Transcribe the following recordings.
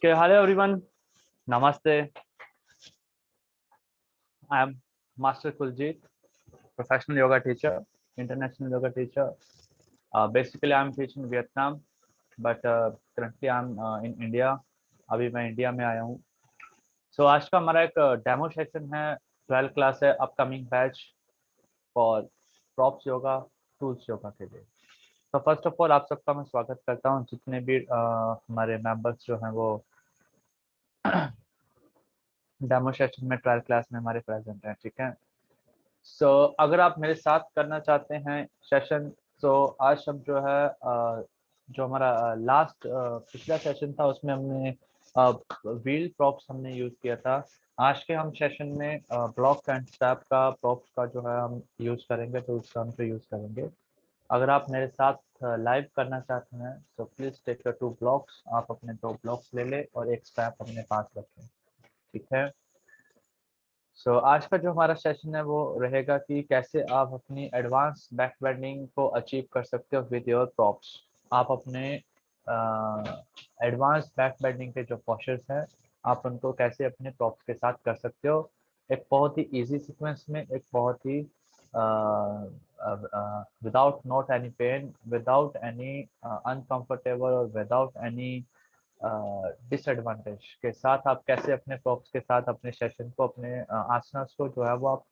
Okay, hello everyone. Namaste. I am Master Kuljit, professional yoga teacher, international yoga teacher. Basically, I'm teaching Vietnam, but currently I'm in India. अभी मैं India में आया हूँ. So आज का हमारा एक डेमो सेशन है. 12th क्लास है, upcoming batch for props yoga, tools yoga के लिए. तो फर्स्ट ऑफ ऑल आप सबका मैं स्वागत करता हूँ. जितने भी हमारे मेंबर्स जो हैं वो डेमो सेशन में 12th क्लास में हमारे प्रेजेंट हैं. ठीक है. सो अगर आप मेरे साथ करना चाहते हैं सेशन, तो आज हम जो है जो हमारा लास्ट पिछला सेशन था उसमें हमने व्हील प्रॉप्स हमने यूज किया था. आज के हम सेशन में ब्लॉक एंड स्टैप का प्रॉप्स का जो है हम यूज करेंगे, तो उसका हम यूज करेंगे. अगर आप मेरे साथ लाइव करना चाहते हैं तो प्लीज टेक योर 2 ब्लॉक्स. आप अपने 2 ब्लॉक्स ले ले और एक स्टैप अपने पास रखें. ठीक है. आज का जो हमारा सेशन है वो रहेगा कि कैसे आप अपनी एडवांस बैक बेंडिंग को अचीव कर सकते हो विद योर प्रॉप्स. आप अपने एडवांस बैक बेंडिंग के जो पोस्चर्स हैं आप उनको कैसे अपने प्रॉप्स के साथ कर सकते हो, एक बहुत ही इजी सीक्वेंस में, एक बहुत ही without not any pain, without any uncomfortable और विदाउट एनी डिसएडवांटेज के साथ आप कैसे अपने प्रॉप्स के साथ अपने सेशन को, अपने आसनास को जो है वो आप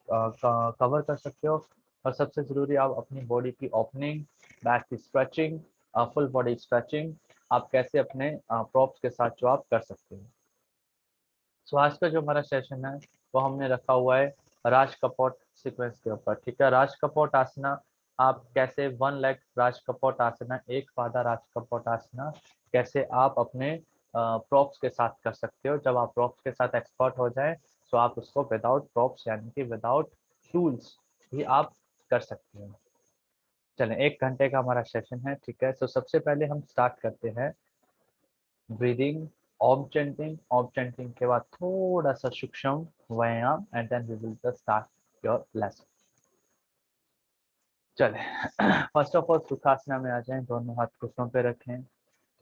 कवर कर सकते हो. और सबसे ज़रूरी आप अपनी बॉडी की ओपनिंग, बैक की स्ट्रेचिंग, फुल बॉडी स्ट्रेचिंग आप कैसे अपने प्रॉप्स के साथ जो आप कर सकते हो. आज का जो हमारा सेशन है वो हमने रखा हुआ है राज कपॉट सीक्वेंस के ऊपर. ठीक है. राज कपॉट आसना आप कैसे, वन लेग राज कपॉट आसना, एक पादा राज कपॉट आसना कैसे आप अपने प्रॉप्स के साथ कर सकते हो. जब आप प्रॉप्स के साथ एक्सपर्ट हो जाए तो आप उसको विदाउट प्रॉप्स यानी कि विदाउट टूल्स भी आप कर सकते हो. चलें, 1 घंटे का हमारा सेशन है. ठीक है. सबसे पहले हम स्टार्ट करते हैं breathing, Om chanting. Om chanting के बाद थोड़ा सा सूक्ष्म व्यायाम and then we will just start your lesson. चले. फर्स्ट ऑफ ऑल सुखासना में आ जाएं. दोनों हाथ घुटनों पे रखें.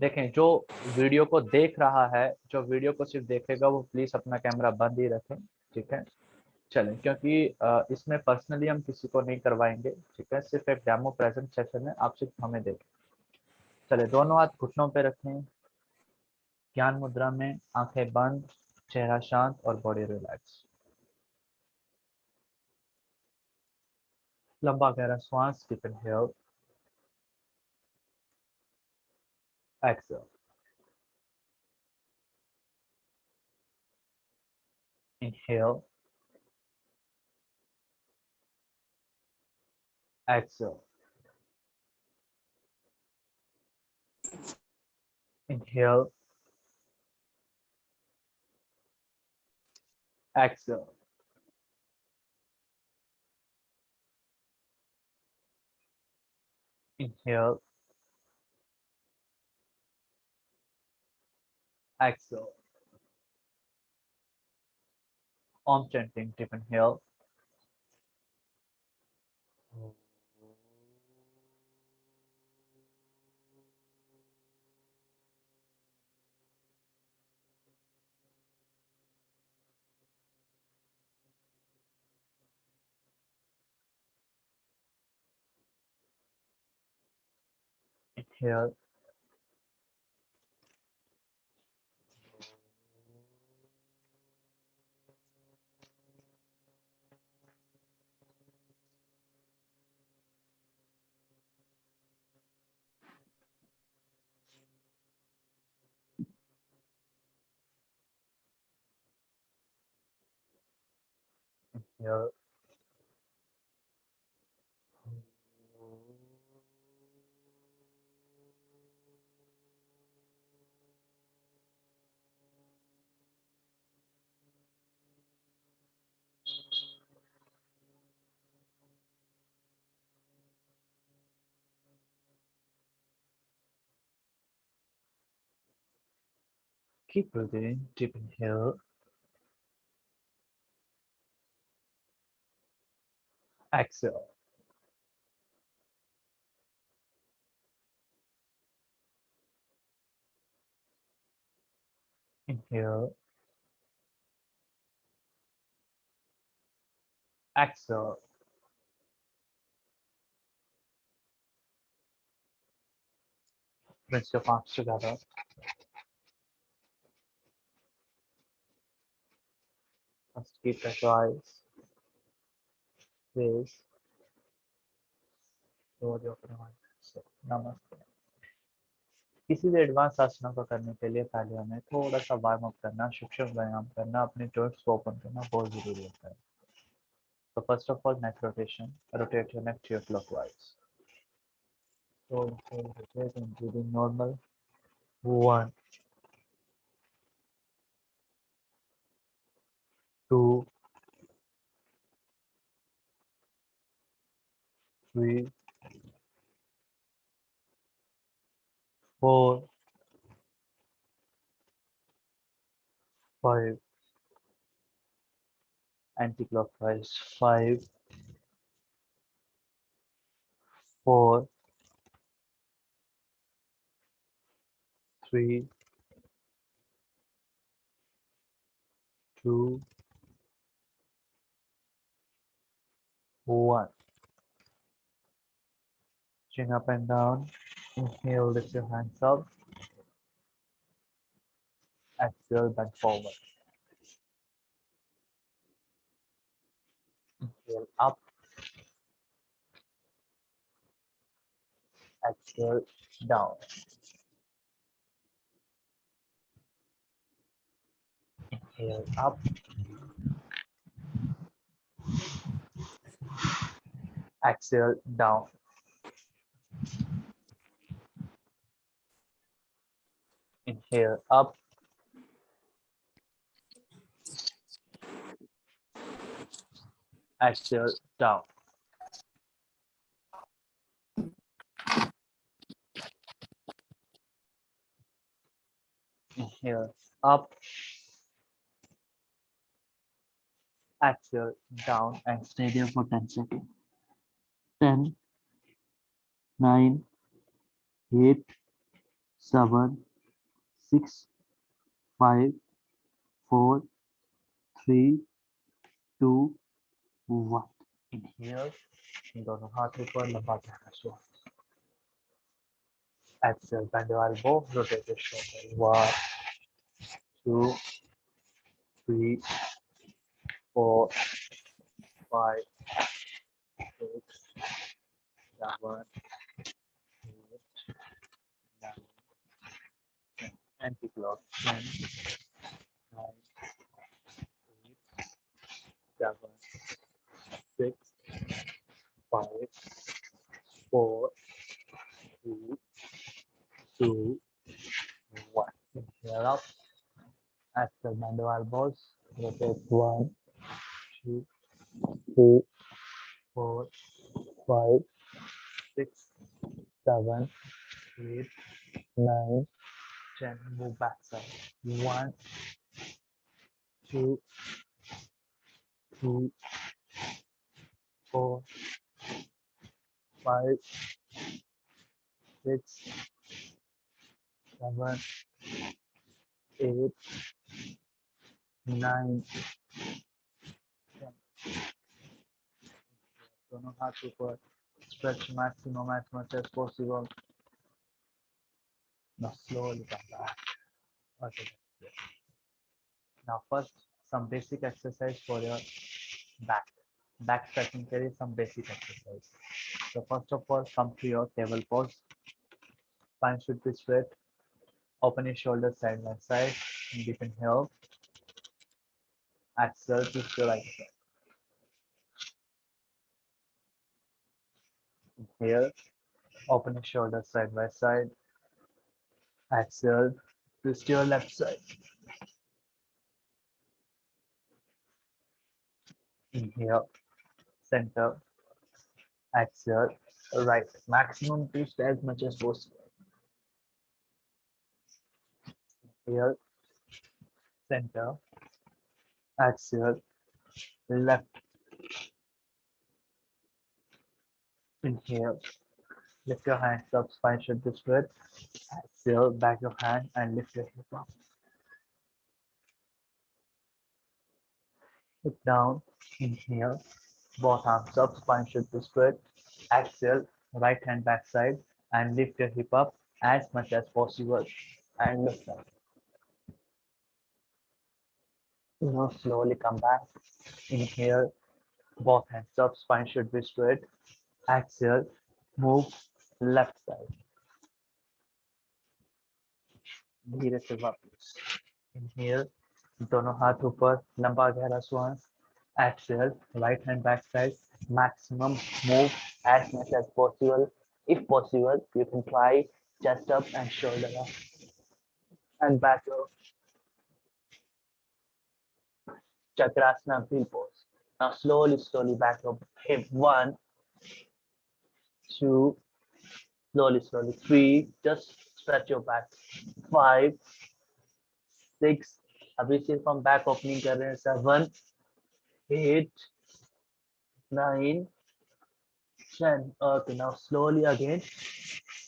देखें, जो वीडियो को देख रहा है, जो वीडियो को सिर्फ देखेगा वो प्लीज अपना कैमरा बंद ही रखें. ठीक है. चलें, क्योंकि इसमें पर्सनली हम किसी को नहीं करवाएंगे. ठीक है. सिर्फ एक डेमो प्रेजेंट सेशन है, आप सिर्फ हमें देखें. चले, दोनों हाथ घुटनों पे रखें. ज्ञान मुद्रा में, आंखें बंद, चेहरा शांत और बॉडी रिलैक्स. लंबा गहरा श्वास. Deep inhale, exhale. Inhale, exhale. Inhale, exhale. Inhale, exhale. Om chanting. Deep inhale. Inhale. Inhale. Keep breathing. Deep inhale. Exhale. Inhale. Exhale. Rinse your palms together. Just keep your eyes, face, slowly open your eyes. Namaste. किसी भी advance आसनों को करने के लिए पहले हमें थोड़ा सा वार्म अप करना, सूक्ष्म व्यायाम करना, अपने जॉइंट्स को ओपन करना बहुत जरूरी होता है. So first of all, neck rotation. Rotate your neck to your clockwise. So rotate into the normal. 1, 2, 3, 4, 5. Anti-clockwise. 5, 4, 3, 2, 1. Chin up and down. Inhale, lift your hands up. Exhale, bend forward. Inhale up. Exhale, down. Inhale up. Exhale, down. Inhale up. Exhale, down. Inhale up. Exhale, down, and stay there for 10 seconds. 10, 9, 8, 7, 6, 5, 4, 3, 2, 1. Inhale. दोनों हाथ ऊपर लंबा चढ़ना शुरू. Exhale, bend your elbow, rotate your shoulder. 1, 2, 3, 4, 5, 6, 7, 8, 9, 10. Anti-clock. 10, 9, 8, 7, 6, 5, 4, 3, 2, 1. Inhale up. Exhale, bend your elbows. Rotate 1, 2, 3, 4, 5, 6, 7, 8, 9, 10. Move back side. 1, 2, 3, 4, 5, 6, 7, 8, 9, 10. दोनों हाथ ऊपर. Stretch maximum as much as possible. Now slowly come back. Okay. Now first, some basic exercise for your back. Back stretching carries some basic exercise. So first of all, come to your table pose. Spine should be straight. Open your shoulders side by side. Deep inhale. Exhale, twist your right side. Inhale. Open your shoulders side by side. Exhale, twist your left side. Inhale, center. Exhale, right. Maximum twist as much as possible. Inhale, center. Exhale, left. Inhale, lift your hands up, spine should be straight. Exhale, back your hand and lift your hip up. Sit down, inhale, both arms up, spine should be straight. Exhale, right hand back side and lift your hip up as much as possible and lift up. Now slowly come back. Inhale, both hands up, spine should be straight. Exhale, move left side. धीरे से वापस. Inhale, दोनों हाथ ऊपर, लंबा गहरा श्वास. Exhale, right hand back side. Maximum move as much as possible. If possible, you can try chest up and shoulder up and back up. Chakrasana wheel pose. Now slowly back up. Hip 1, 2, slowly 3. Just stretch your back. 5, 6. अभी सिर्फ हम back opening कर रहे हैं. 7, 8, 9, 10. Okay, now slowly again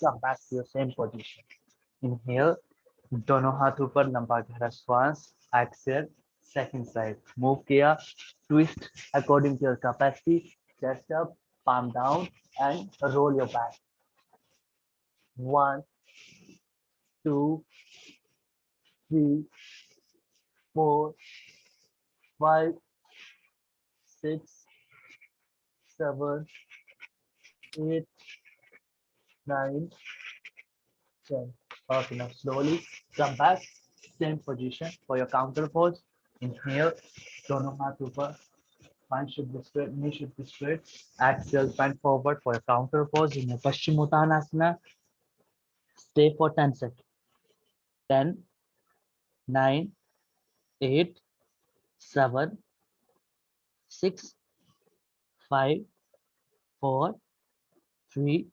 come back to your same position. Inhale, दोनों हाथ ऊपर, लंबा गहरा श्वास. Exhale, second side. Move किया, twist according to your capacity. Chest up, palm down and roll your back. 1, 2, 3, 4, 5, 6, 7, 8, 9, 10. Okay, now slowly come back, same position for your counter pose. Inhale, दोनों हाथ ऊपर, spine should be straight, knee should be straight. Exhale, bend forward for your counter pose in your Paschimottanasana. Stay for 10 seconds. 10, 9, 8, 7, 6, 5, 4, 3,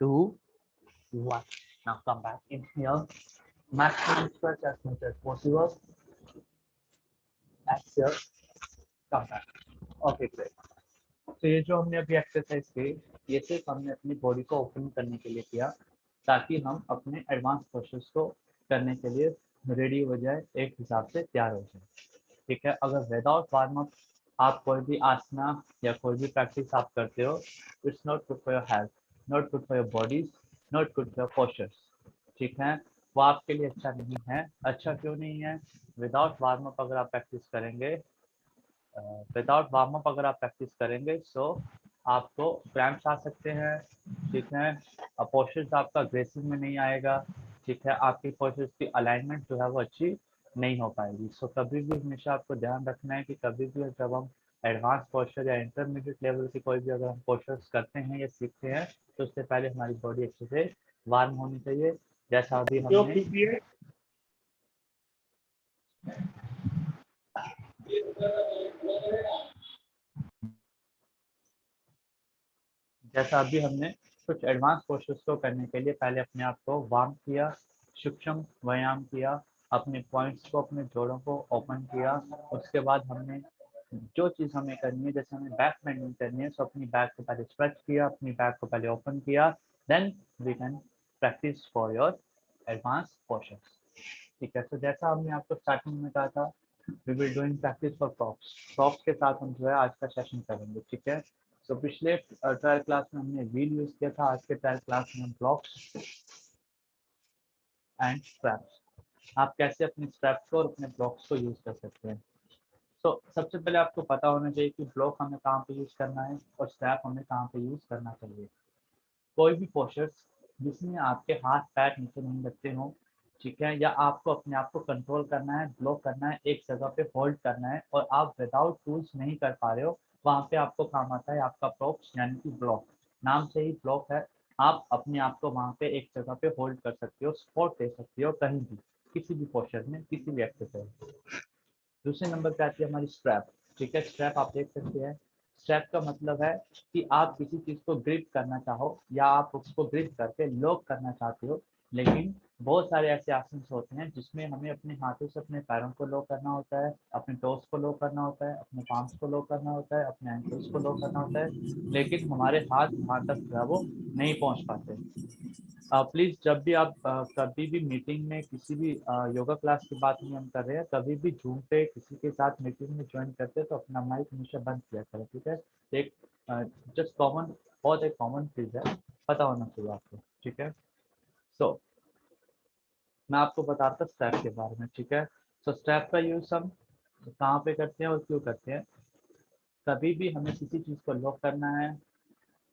2, 1. Now come back. Inhale, maximum stretch as much as possible. Exhale, come back. Okay, great. तो ये जो हमने अभी exercise की, ये सिर्फ हमने अपनी बॉडी को ओपन करने के लिए किया, ताकि हम अपने एडवांस पोस्चर्स को करने के लिए रेडी हो जाए, एक हिसाब से तैयार हो जाए. ठीक है. अगर विदाउट वार्म अप आप कोई भी आसना या कोई भी प्रैक्टिस आप करते हो, it's not good for your health, not good for your bodies, not good for your postures. ठीक है. वो आपके लिए अच्छा नहीं है. अच्छा क्यों नहीं है? विदाउट वार्म अप अगर आप प्रैक्टिस करेंगे, अगर आप प्रैक्टिस करेंगे, सो आपको क्रैम्प्स आ सकते हैं. ठीक है. पोस्चर्स आपका अग्रेसिव में नहीं आएगा. ठीक है. आपकी पोस्चर्स की अलाइनमेंट जो है वो अच्छी नहीं हो पाएगी. सो कभी भी हमेशा आपको ध्यान रखना है कि कभी भी जब हम एडवांस पोस्चर या इंटरमीडिएट लेवल की कोई भी अगर हम पोस्चर्स करते हैं या सीखते हैं, तो उससे पहले हमारी बॉडी अच्छे से वार्म होनी चाहिए. जैसा अभी हमने कुछ एडवांस पोस्चर्स को करने के लिए पहले अपने आप को वार्म किया, सूक्ष्म व्यायाम किया, अपने पॉइंट्स को, अपने जोड़ों को ओपन किया. उसके बाद हमने जो चीज़ हमें करनी है, जैसे हमें बैक बेंडिंग करनी है, तो अपनी बैक को पहले स्ट्रेच किया, अपनी बैक को पहले ओपन किया, then we can practise for your advance postures. ठीक है. तो जैसा हमने आपको स्टार्टिंग में कहा था, we will doing practice for props. Props के साथ हम जो है आज का सेशन करेंगे. ठीक है. तो पिछले ट्रायल क्लास में हमने व्हील यूज किया था. आज के ट्रायल क्लास में हम ब्लॉक्स एंड स्ट्रैप्स, आप कैसे अपने स्ट्रैप्स को और अपने ब्लॉक्स को यूज कर सकते हैं. तो सबसे पहले आपको पता होना चाहिए कि ब्लॉक हमें कहाँ पे यूज करना है और स्ट्रैप हमें कहाँ पे यूज करना चाहिए. कोई भी पोस्चर्स जिसमें आपके हाथ पैर नीचे नहीं लगते हो, ठीक है, या आपको अपने आप को कंट्रोल करना है, ब्लॉक करना है, एक जगह पे होल्ड करना है और आप विदाउट टूल्स नहीं कर पा रहे हो, वहाँ पे आपको काम आता है आपका प्रॉप्स यानी कि ब्लॉक. नाम से ही ब्लॉक है. आप अपने आप को वहाँ पे एक जगह पे होल्ड कर सकते हो, सपोर्ट दे सकते हो कहीं भी, किसी भी पोस्चर में, किसी भी एक्सरसाइज. दूसरे नंबर पे आती है हमारी स्ट्रैप. ठीक है. स्ट्रैप आप देख सकते हैं. स्ट्रैप का मतलब है कि आप किसी चीज को ग्रिप करना चाहो या आप उसको ग्रिप करके लॉक करना चाहते हो, लेकिन बहुत सारे ऐसे आसन होते हैं जिसमें हमें अपने हाथों से अपने पैरों को लो करना होता है, अपने टोस को लो करना होता है, अपने पाम्स को लो करना होता है, अपने एंकल्स को लो करना होता है, लेकिन हमारे हाथ वहाँ तक जो है वो नहीं पहुँच पाते। प्लीज जब भी आप कभी भी मीटिंग में किसी भी योगा क्लास की बात नहीं हम कर रहे हैं, कभी भी जूम पे किसी के साथ मीटिंग में ज्वाइन करते हैं तो अपना माइक हमेशा बंद किया करें, ठीक है। एक जस्ट कॉमन, बहुत एक कॉमन चीज है, पता होना चाहिए आपको, ठीक है। सो मैं आपको बताता स्टेप के बारे में, ठीक है। सो स्टेप का यूज हम कहाँ पे करते हैं और क्यों करते हैं। कभी भी हमें किसी चीज को लॉक करना है,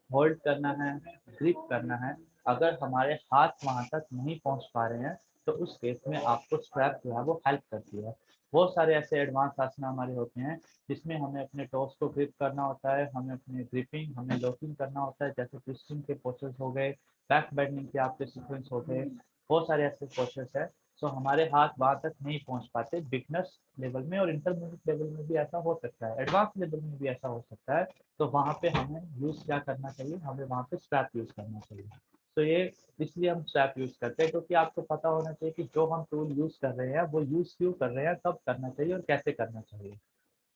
होल्ड करना है, ग्रिप करना है, अगर हमारे हाथ वहां तक नहीं पहुंच पा रहे हैं तो उस केस में आपको स्ट्रैप जो है वो हेल्प करती है। बहुत सारे ऐसे एडवांस आसन हमारे होते हैं जिसमें हमें अपने टोस को ग्रिप करना होता है, हमें अपने ग्रिपिंग, हमें लॉकिंग करना होता है, जैसे ट्विस्टिंग के पोस्चर्स हो गए, बैक बेंडिंग के आपके सीक्वेंस हो गए, बहुत सारे ऐसे पोस्चर्स है। सो हमारे हाथ वहां तक नहीं पहुंच पाते बिगनर्स लेवल में, और इंटरमीडिएट लेवल में भी ऐसा हो सकता है, एडवांस लेवल में भी ऐसा हो सकता है। तो वहाँ पे हमें यूज क्या करना चाहिए, हमें वहाँ पे स्ट्रैप यूज करना चाहिए। तो ये इसलिए हम स्ट्रैप यूज करते हैं क्योंकि आपको पता होना चाहिए कि जो हम टूल यूज कर रहे हैं वो यूज क्यों कर रहे हैं, कब करना चाहिए और कैसे करना चाहिए।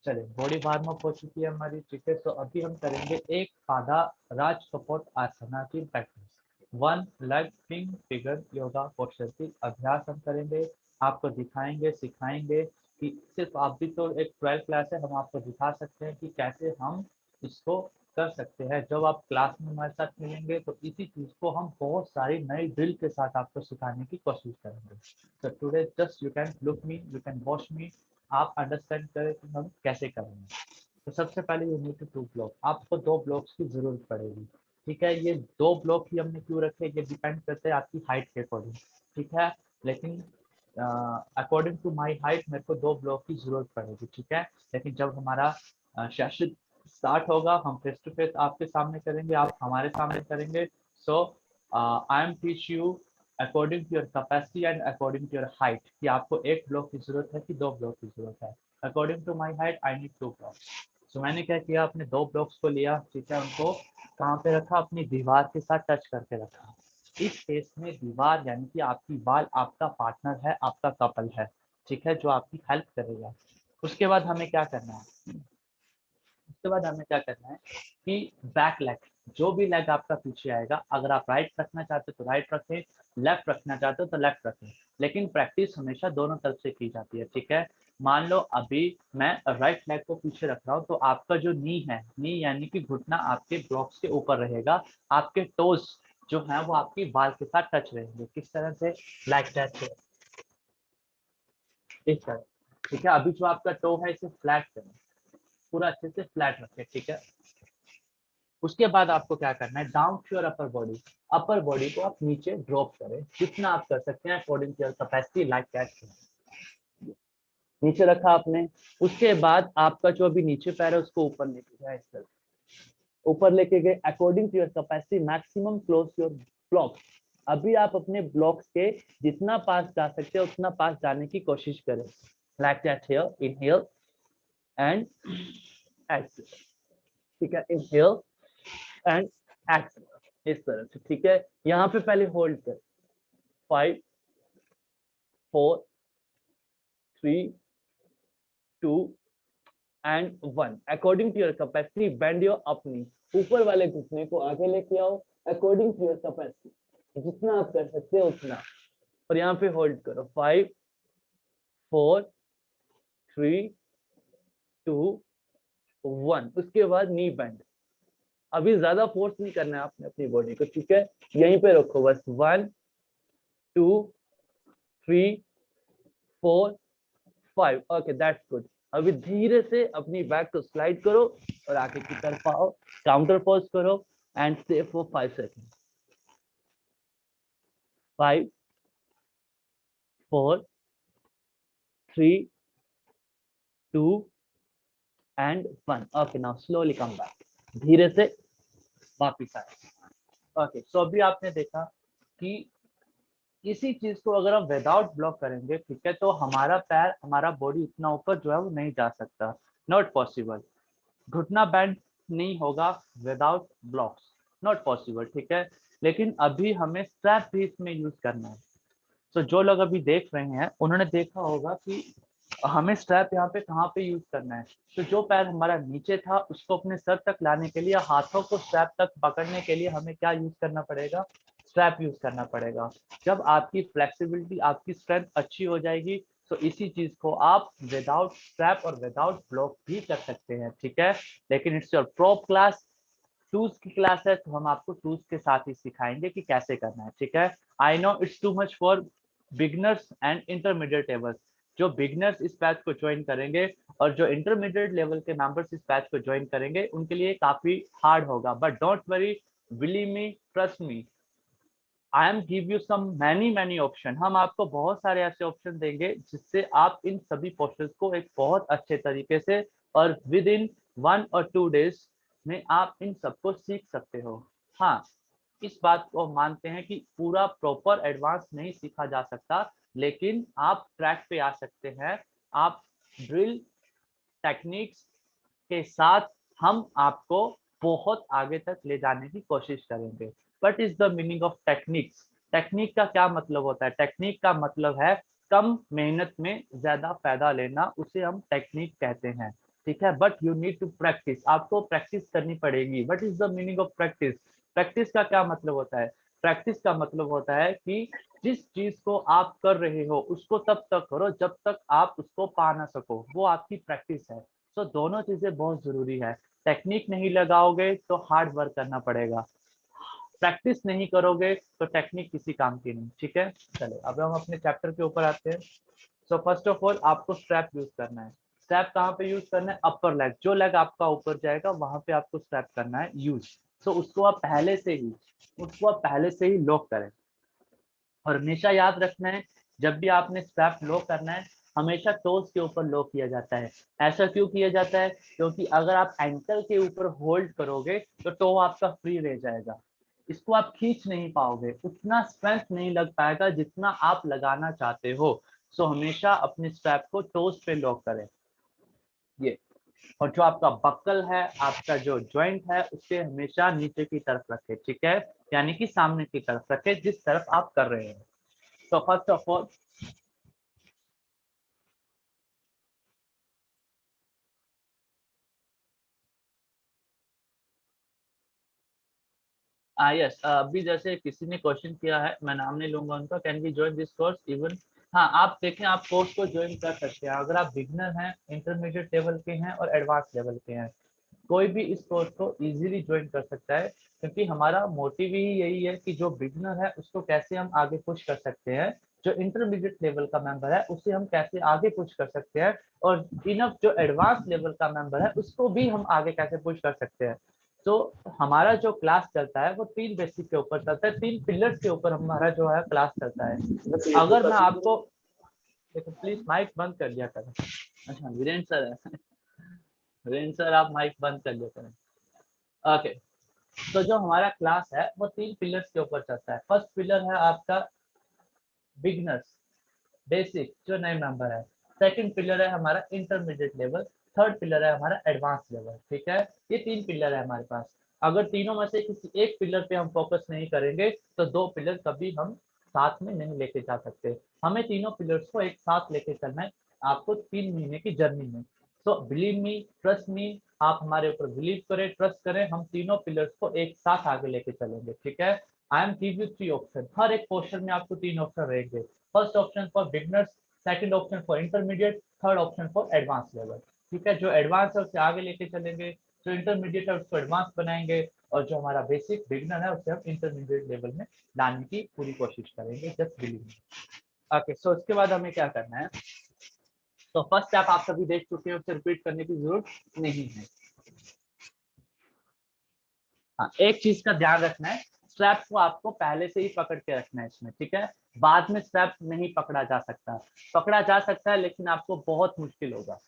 चलिए, बॉडी वार्म अप हो चुकी है हमारी, ठीक है। तो अभी हम करेंगे एक आधा राज कपोत आसना की practice, one leg swing figure yoga posture की अभ्यास हम करेंगे। आपको दिखाएंगे, सिखाएंगे कि सिर्फ आप भी तो एक 12 क्लास है, हम आपको दिखा सकते हैं कि कैसे हम इसको कर सकते हैं। जब आप क्लास में हमारे साथ मिलेंगे तो इसी चीज को हम बहुत सारी नई ड्रिल के साथ आपको सिखाने की कोशिश करेंगे। So today just you can look me, you can watch me, आप अंडरस्टैंड करें कि हम कैसे करेंगे। तो सबसे पहले यू नीड टू ब्लॉक, आपको 2 ब्लॉक्स की जरूरत पड़ेगी, ठीक है। ये 2 ब्लॉक ही हमने क्यों रखे, ये डिपेंड करते हैं आपकी हाइट के अकॉर्डिंग, ठीक है। लेकिन अकॉर्डिंग टू माई हाइट मेरे को 2 ब्लॉक की जरूरत पड़ेगी, ठीक है। लेकिन जब हमारा सेशन स्टार्ट होगा, हम फेस टू फेस आपके सामने करेंगे, आप हमारे सामने करेंगे। So I am teach you according to your capacity and according to your height, कि आपको 1 ब्लॉक की जरूरत है कि 2 ब्लॉक की जरूरत है। According to my height I need 2 blocks. So मैंने क्या किया, अपने 2 ब्लॉक्स को लिया, ठीक है, उनको कहाँ पे रखा, अपनी दीवार के साथ टच करके रखा। इस केस में दीवार यानी कि आपकी वाल आपका पार्टनर है, आपका कपल है, ठीक है, जो आपकी हेल्प करेगा। उसके बाद हमें क्या करना है, उसके बाद हमें क्या करना है कि बैक लेग, जो भी लेग आपका पीछे आएगा, अगर आप राइट रखना चाहते हो तो राइट रखें, लेफ्ट रखना चाहते हो तो लेफ्ट रखें, लेकिन प्रैक्टिस हमेशा दोनों तरफ से की जाती है, ठीक है। मान लो अभी मैं राइट लेग को पीछे रख रहा हूँ तो आपका जो नी है, नी यानी कि घुटना आपके ब्लॉक्स के ऊपर रहेगा, आपके टोज जो है वो आपकी बाल के साथ टच रहेंगे। किस तरह से, लाइक दैट, इस तरह, ठीक है। अभी जो आपका टो है इसे फ्लैट करें, पूरा अच्छे से फ्लैट रखें, ठीक है। उसके बाद आपको क्या करना है, down to your upper body को आप नीचे ड्रॉप करें, जितना आप कर सकते हैं according to your capacity, like that. नीचे रखा आपने, उसके बाद आपका जो अभी नीचे पैर है उसको ऊपर लेके गया, इस तरह ऊपर लेके गए according to your capacity, maximum close your blocks. अभी आप अपने ब्लॉक्स के जितना पास जा सकते हैं उतना पास जाने की कोशिश करें, like that. Here inhale and exhale, ठीक है, इनहेल एंड एक्सहेल, इस तरह से, ठीक है। यहाँ पे पहले होल्ड कर, 5 4 3 2 and 1। According to your capacity bend your अपनी, ऊपर वाले घुटने को आगे लेके आओ अकॉर्डिंग टू योर कैपेसिटी, जितना आप कर सकते हो उतना, और यहाँ पे होल्ड करो, 5 4 3 2 1। उसके बाद नी बेंड, अभी ज्यादा फोर्स नहीं करना है आपने अपनी बॉडी को, ठीक है, यहीं पे रखो बस, 1 2 3 4 5, ओके दैट्स गुड। अभी धीरे से अपनी बैक को स्लाइड करो और आगे की तरफ आओ, काउंटर पोज करो and stay for 5 second, 5 4 3 2 and 1। Okay, now slowly come back, धीरे से वापिस आए। ओके, सो अभी आपने देखा कि इसी चीज को अगर हम विदाउट ब्लॉक करेंगे, ठीक है, तो हमारा पैर, हमारा बॉडी इतना ऊपर जो है वो नहीं जा सकता, नॉट पॉसिबल। घुटना बैंड नहीं होगा विदाउट ब्लॉक्स, नॉट पॉसिबल, ठीक है। लेकिन अभी हमें स्ट्रैप भी इसमें यूज करना है। सो जो लोग अभी देख रहे हैं उन्होंने देखा होगा कि हमें स्ट्रैप यहाँ पे कहाँ पे यूज करना है। तो जो पैर हमारा नीचे था उसको अपने सर तक लाने के लिए, हाथों को स्ट्रैप तक पकड़ने के लिए हमें क्या यूज करना पड़ेगा, स्ट्रैप यूज करना पड़ेगा। जब आपकी फ्लेक्सिबिलिटी, आपकी स्ट्रेंथ अच्छी हो जाएगी तो इसी चीज को आप विदाउट स्ट्रैप और विदाउट ब्लॉक भी कर सकते हैं, ठीक है। लेकिन it's your prop class, tools की क्लास है, तो हम आपको टूल्स के साथ ही सिखाएंगे कि कैसे करना है, ठीक है। I know it's too much for beginners and intermediate levels. जो बिगनर्स इस बैच को ज्वाइन करेंगे और जो इंटरमीडिएट लेवल के मेंबर्स इस बैच को ज्वाइन करेंगे उनके लिए काफी हार्ड होगा, but don't worry, believe me, trust me, I am give you some many option. हम आपको बहुत सारे ऐसे ऑप्शन देंगे जिससे आप इन सभी पोस्टर्स को एक बहुत अच्छे तरीके से और विद इन 1 और 2 days में आप इन सबको सीख सकते हो। हाँ, इस बात को मानते हैं कि पूरा प्रॉपर एडवांस नहीं सीखा जा सकता, लेकिन आप ट्रैक पे आ सकते हैं। आप ड्रिल टेक्निक्स के साथ हम आपको बहुत आगे तक ले जाने की कोशिश करेंगे। But is the meaning of techniques? Technique का क्या मतलब होता है? टेक्निक का मतलब है कम मेहनत में ज्यादा फायदा लेना, उसे हम टेक्निक कहते हैं, ठीक है। But you need to practise, आपको प्रैक्टिस करनी पड़ेगी। What is the meaning of practice? Practice का क्या मतलब होता है? प्रैक्टिस का मतलब होता है कि जिस चीज को आप कर रहे हो उसको तब तक करो जब तक आप उसको पा ना सको, वो आपकी प्रैक्टिस है। तो दोनों चीजें बहुत जरूरी है। टेक्निक नहीं लगाओगे तो हार्ड वर्क करना पड़ेगा, प्रैक्टिस नहीं करोगे तो टेक्निक किसी काम की नहीं, ठीक है। चलो अब हम अपने चैप्टर के ऊपर आते हैं। सो फर्स्ट ऑफ ऑल आपको स्ट्रैप यूज करना है। स्ट्रैप कहाँ पे यूज करना है? अपर लेग, जो लेग आपका ऊपर जाएगा वहां पे आपको स्ट्रैप करना है यूज। सो उसको आप पहले से ही लॉक करें। और हमेशा याद रखना है, जब भी आपने स्ट्रैप लॉक करना है हमेशा टोज के ऊपर लॉक किया जाता है। ऐसा क्यों किया जाता है? क्योंकि अगर आप एंकल के ऊपर होल्ड करोगे तो टो आपका फ्री रह जाएगा, इसको आप खींच नहीं पाओगे, उतना स्ट्रेंथ नहीं लग पाएगा जितना आप लगाना चाहते हो। सो हमेशा अपने स्ट्रैप को टोज पे लॉक करें, ये। और जो आपका बक्कल है, आपका जो जॉइंट है, उसे हमेशा नीचे की तरफ रखें, ठीक है, यानी कि सामने की तरफ रखें जिस तरफ आप कर रहे हैं। So first of all, yes, अभी जैसे किसी ने क्वेश्चन किया है, मैं नाम नहीं लूंगा उनका, can we join this course even. हाँ, आप देखें, आप कोर्स को ज्वाइन कर सकते हैं अगर आप बिगनर हैं, इंटरमीडिएट लेवल के हैं और एडवांस लेवल के हैं। कोई भी इस कोर्स को इजीली ज्वाइन कर सकता है, क्योंकि हमारा मोटिव ही यही है कि जो बिगनर है उसको कैसे हम आगे पुश कर सकते हैं, जो इंटरमीडिएट लेवल का मेंबर है उसे हम कैसे आगे पुश कर सकते हैं, और इनफ जो एडवांस लेवल का मेंबर है उसको भी हम आगे कैसे पुश कर सकते हैं। तो हमारा जो क्लास चलता है वो 3 बेसिक के ऊपर चलता है, 3 पिलर्स के ऊपर हमारा जो है क्लास चलता है। अगर मैं आपको, देखो प्लीज माइक बंद कर दिया करें। अच्छा, वीरेंद्र सर है, वीरेंद्र सर आप माइक बंद कर दिया करें। ओके, तो जो हमारा क्लास है वो 3 पिलर्स के ऊपर चलता है। फर्स्ट पिलर है आपका बिगनर्स, बेसिक, जो नए मेंबर है। सेकंड पिलर है हमारा इंटरमीडिएट लेवल। थर्ड पिलर है हमारा एडवांस लेवल, ठीक है। ये 3 पिलर है हमारे पास। अगर तीनों में से किसी एक पिलर पे हम फोकस नहीं करेंगे तो 2 पिलर कभी हम साथ में नहीं लेके जा सकते। हमें तीनों पिलर्स को एक साथ लेके चलना है आपको 3 महीने की जर्नी में। सो बिलीव मी, ट्रस्ट मी, आप हमारे ऊपर बिलीव करें, ट्रस्ट करें, हम तीनों पिलर्स को एक साथ आगे लेके चलेंगे, ठीक है। I am give you 3 option, हर एक क्वेश्चन में आपको 3 ऑप्शन रहेंगे। First option for beginners, second option for intermediate, third option for advance level, ठीक है। जो एडवांस है उसे आगे लेके चलेंगे, जो इंटरमीडिएट है उसको एडवांस बनाएंगे, और जो हमारा बेसिक बिगनर है उसे हम इंटरमीडिएट लेवल में लाने की पूरी कोशिश करेंगे, जस्ट बिलीव। ओके, सो इसके बाद हमें क्या करना है? तो फर्स्ट स्टेप आप सभी देख चुके हैं, उसे रिपीट करने की जरूरत नहीं है। हाँ, एक चीज का ध्यान रखना है, स्ट्रैप को आपको पहले से ही पकड़ के रखना है इसमें, ठीक है। बाद में स्ट्रैप नहीं पकड़ा जा सकता, पकड़ा जा सकता है लेकिन आपको बहुत मुश्किल होगा।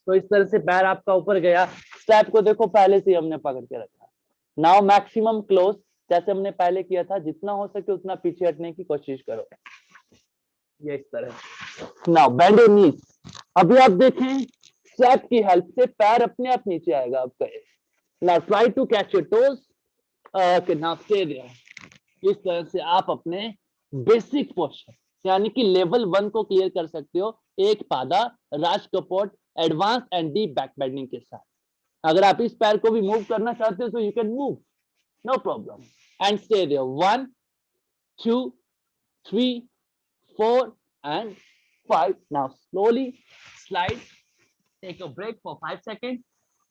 तो इस तरह से पैर आपका ऊपर गया, स्ट्रैप को देखो पहले से ही हमने पकड़ के रखा। नाउ मैक्सिमम क्लोज, जैसे हमने पहले किया था, जितना हो सके उतना पीछे हटने की कोशिश करो, ये इस तरह। Now bend your knees. अभी आप देखें, स्ट्रैप की हेल्प से पैर अपने आप नीचे आएगा आपका। Now try to catch your toes. Okay, now stay there. इस तरह से आप अपने बेसिक पोस्चर यानी कि लेवल 1 को क्लियर कर सकते हो एक पादा, राज कपोर्ट, advance and deep back bending के साथ। अगर आप इस पैर को भी मूव करना चाहते हो तो you can move, no problem, and stay there. 1 2 3 4 and 5. Now slowly slide, take a break for 5 seconds.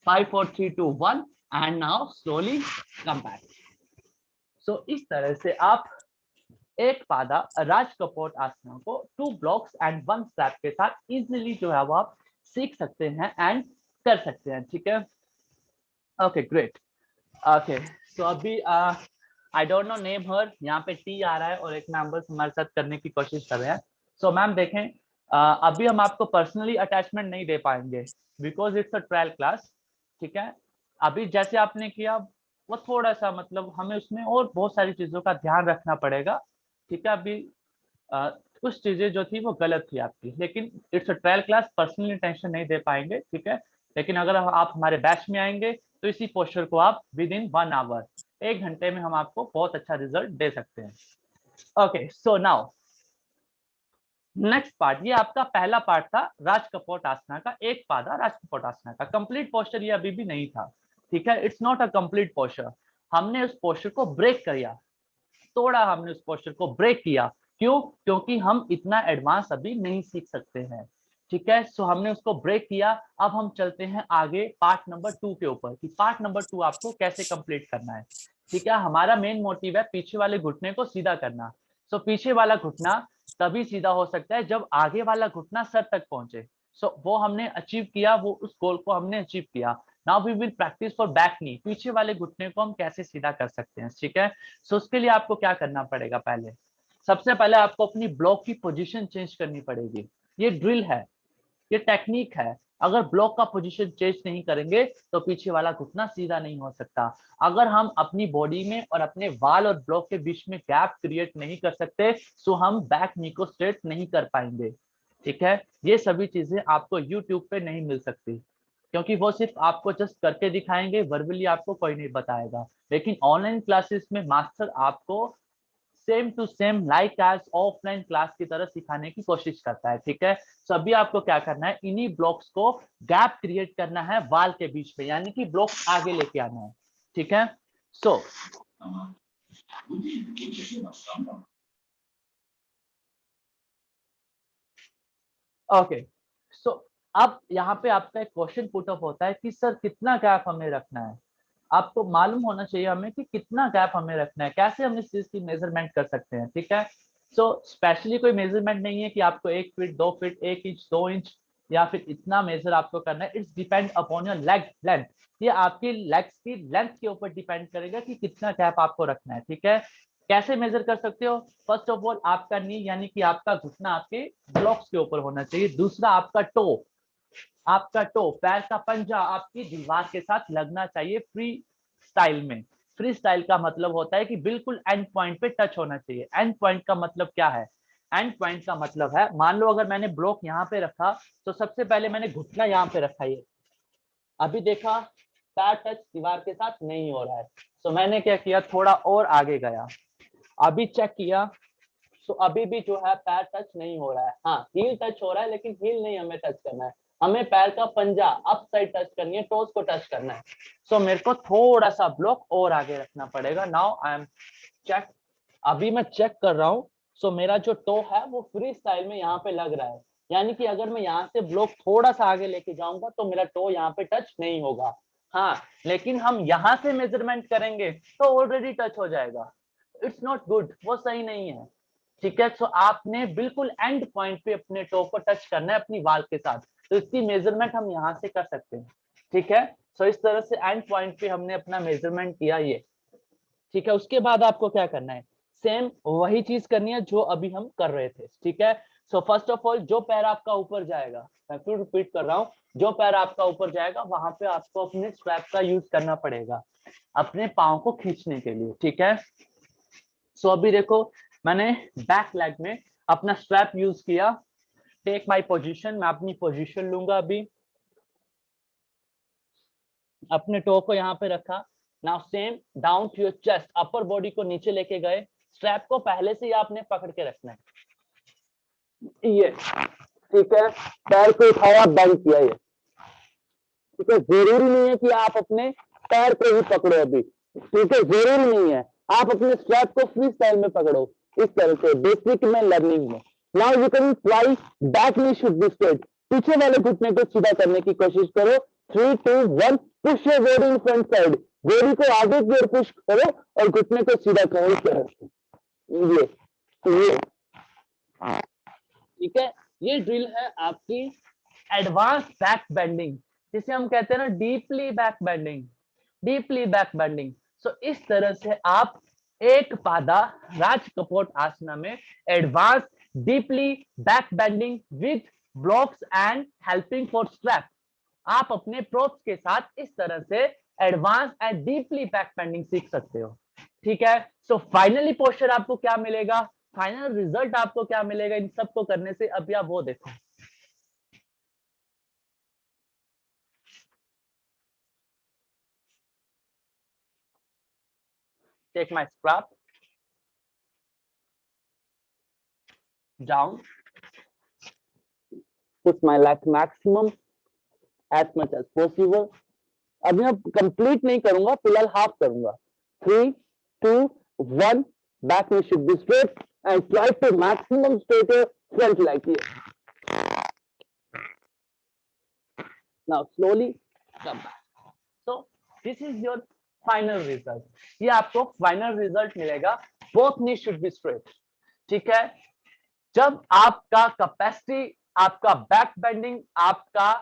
5 4 3 2 1 and now slowly come back. So इस तरह से आप एक पादा राज कपोर्ट आसना को 2 ब्लॉक्स एंड 1 स्ट्रैप के साथ इजीली जो है वो आप सीख सकते हैं एंड कर सकते हैं। ठीक है, ओके ग्रेट। ओके सो अभी आई डोंट नो नेम हर, यहाँ पे टी आ रहा है और एक मेंबर्स हमारे साथ करने की कोशिश कर रहे हैं। सो मैम देखें, अभी हम आपको पर्सनली अटैचमेंट नहीं दे पाएंगे because it's a trial class. ठीक है, अभी जैसे आपने किया वो थोड़ा सा मतलब हमें उसमें और बहुत सारी चीजों का ध्यान रखना पड़ेगा। ठीक है, अभी कुछ चीजें जो थी वो गलत थी आपकी, लेकिन it's a trial class, personally tension नहीं दे पाएंगे। ठीक है, लेकिन अगर आप हमारे बैच में आएंगे तो इसी पोस्चर को आप विद इन 1 आवर, 1 घंटे में हम आपको बहुत अच्छा रिजल्ट दे सकते हैं। Okay so now next part, ये आपका पहला पार्ट था राज कपोर्ट आसना का, एक पादा राज कपोर्ट आसना का कंप्लीट पोस्चर ये अभी भी नहीं था। ठीक है, it's not a complete posture, हमने उस पोस्चर को ब्रेक किया, थोड़ा हमने उस पोस्चर को ब्रेक किया। क्यों? क्योंकि हम इतना एडवांस अभी नहीं सीख सकते हैं। ठीक है, सो हमने उसको ब्रेक किया। अब हम चलते हैं आगे पार्ट नंबर 2 के ऊपर कि पार्ट नंबर 2 आपको कैसे कंप्लीट करना है। ठीक है, हमारा मेन मोटिव है पीछे वाले घुटने को सीधा करना। सो पीछे वाला घुटना तभी सीधा हो सकता है जब आगे वाला घुटना सर तक पहुंचे। सो वो हमने अचीव किया, वो उस गोल को हमने अचीव किया। Now we will practice for back knee, पीछे वाले घुटने को हम कैसे सीधा कर सकते हैं। ठीक है, सो उसके लिए आपको क्या करना पड़ेगा, पहले सबसे पहले आपको अपनी ब्लॉक की पोजीशन चेंज करनी पड़ेगी। ये ड्रिल है, ये टेक्निक है। अगर ब्लॉक का पोजीशन चेंज नहीं करेंगे तो पीछे वाला घुटना सीधा नहीं हो सकता। अगर हम अपनी बॉडी में और अपने वाल और ब्लॉक के बीच में गैप क्रिएट नहीं कर सकते तो हम बैक नी को स्ट्रेट नहीं कर पाएंगे। ठीक है, ये सभी चीजें आपको यूट्यूब पे नहीं मिल सकती क्योंकि वो सिर्फ आपको जस्ट करके दिखाएंगे, वर्बली आपको कोई नहीं बताएगा। लेकिन ऑनलाइन क्लासेस में मास्टर आपको same to same like as offline class की तरह सिखाने की कोशिश करता है। ठीक है, सो अभी आपको क्या करना है, इन्हीं ब्लॉक्स को गैप क्रिएट करना है वाल के बीच में, यानी कि ब्लॉक आगे लेके आना है। ठीक है, सो ओके, सो अब यहाँ पे आपका एक क्वेश्चन पुट अप होता है कि सर कितना गैप हमें रखना है। आपको मालूम होना चाहिए हमें कि कितना गैप हमें रखना है, कैसे हम इस चीज की मेजरमेंट कर सकते हैं। ठीक है, सो स्पेशली कोई मेजरमेंट नहीं है कि आपको 1 फीट 2 फीट 1 इंच 2 इंच या फिर इतना मेजर आपको करना है। It's depend upon your leg length, ये आपकी लेग्स की लेंथ के ऊपर डिपेंड करेगा कि कितना गैप आपको रखना है। ठीक है, कैसे मेजर कर सकते हो, फर्स्ट ऑफ ऑल आपका नी यानी कि आपका घुटना आपके ब्लॉक्स के ऊपर होना चाहिए। दूसरा आपका टो, आपका टो पैर का पंजा आपकी दीवार के साथ लगना चाहिए फ्री स्टाइल में। फ्री स्टाइल का मतलब होता है कि बिल्कुल एंड पॉइंट पे टच होना चाहिए। एंड पॉइंट का मतलब क्या है, एंड पॉइंट का मतलब है, मान लो अगर मैंने ब्लॉक यहाँ पे रखा तो सबसे पहले मैंने घुटना यहाँ पे रखा, ये अभी देखा पैर टच दीवार के साथ नहीं हो रहा है, तो मैंने क्या किया, थोड़ा और आगे गया, अभी चेक किया तो अभी भी जो है पैर टच नहीं हो रहा है। हाँ हील टच हो रहा है लेकिन हील नहीं हमें टच करना है, हमें पैर का पंजा अप साइड टच करनी है, टोस को टच करना है। सो मेरे को थोड़ा सा ब्लॉक और आगे रखना पड़ेगा। नाउ आई एम चेक, अभी मैं चेक कर रहा हूँ। सो मेरा जो टो है वो फ्री स्टाइल में यहाँ पे लग रहा है, यानी कि अगर मैं यहाँ से ब्लॉक थोड़ा सा आगे लेके जाऊंगा तो मेरा टो यहाँ पे टच नहीं होगा। हाँ लेकिन हम यहाँ से मेजरमेंट करेंगे तो ऑलरेडी टच हो जाएगा। इट्स नॉट गुड, वो सही नहीं है। ठीक है, सो आपने बिल्कुल एंड पॉइंट पे अपने टो को टच करना है अपनी वाल के साथ, तो इसकी मेजरमेंट हम यहाँ से कर सकते हैं। ठीक है, सो इस तरह से एंड पॉइंट पे हमने अपना मेजरमेंट किया ये। ठीक है, उसके बाद आपको क्या करना है, सेम वही चीज करनी है जो अभी हम कर रहे थे। ठीक है, सो फर्स्ट ऑफ ऑल जो पैर आपका ऊपर जाएगा, मैं फिर रिपीट कर रहा हूँ, जो पैर आपका ऊपर जाएगा वहां पे आपको अपने स्ट्रैप का यूज करना पड़ेगा अपने पाँव को खींचने के लिए। ठीक है, सो अभी देखो मैंने बैक लेग में अपना स्ट्रैप यूज किया। टेक माई पोजिशन, मैं अपनी पोजिशन लूंगा, अभी अपने टो को यहाँ पे रखा। Now same down to your chest, upper body को नीचे लेके गए, स्ट्रैप को पहले से ही आपने पकड़ के रखना है, ये ठीक है, पैर को उठाया, बेंड किया, ये ठीक है। जरूरी नहीं है कि आप अपने पैर को ही पकड़ो अभी, ठीक है, जरूरी नहीं है, आप अपने स्ट्रैप को फ्री स्टाइल में पकड़ो इस तरह से, बेसिक में, लर्निंग में। Now you can try, back knee should be straight, पीछे वाले घुटने को सीधा करने की कोशिश करो। 3 2 1, push your body in front side, body को आगे की ओर पुश करो और घुटने को सीधा करो इस तरह से, ये ठीक है। ये ड्रिल है आपकी एडवांस बैक बेंडिंग, जिसे हम कहते हैं ना deeply back bending, deeply back bending. सो इस तरह से आप एक पादा राज कपोट आसना में advance deeply back bending with blocks and helping for strap, आप अपने प्रोप्स के साथ इस तरह से advance and deeply back bending सीख सकते हो, ठीक है। सो फाइनली पोस्चर आपको क्या मिलेगा, फाइनल रिजल्ट आपको क्या मिलेगा इन सब को करने से, अभी आप वो देखो। Take my strap down, push my leg maximum as much as possible. अभी मैं कंप्लीट नहीं करूंगा, फिलहाल हाफ करूंगा। 3 2 1, back knee should be straight and try to maximum straight your front leg here. Now slowly come back. So this is your final result. ये आपको final result मिलेगा, both knees should be straight, ठीक है। जब आपका capacity, आपका back bending, आपका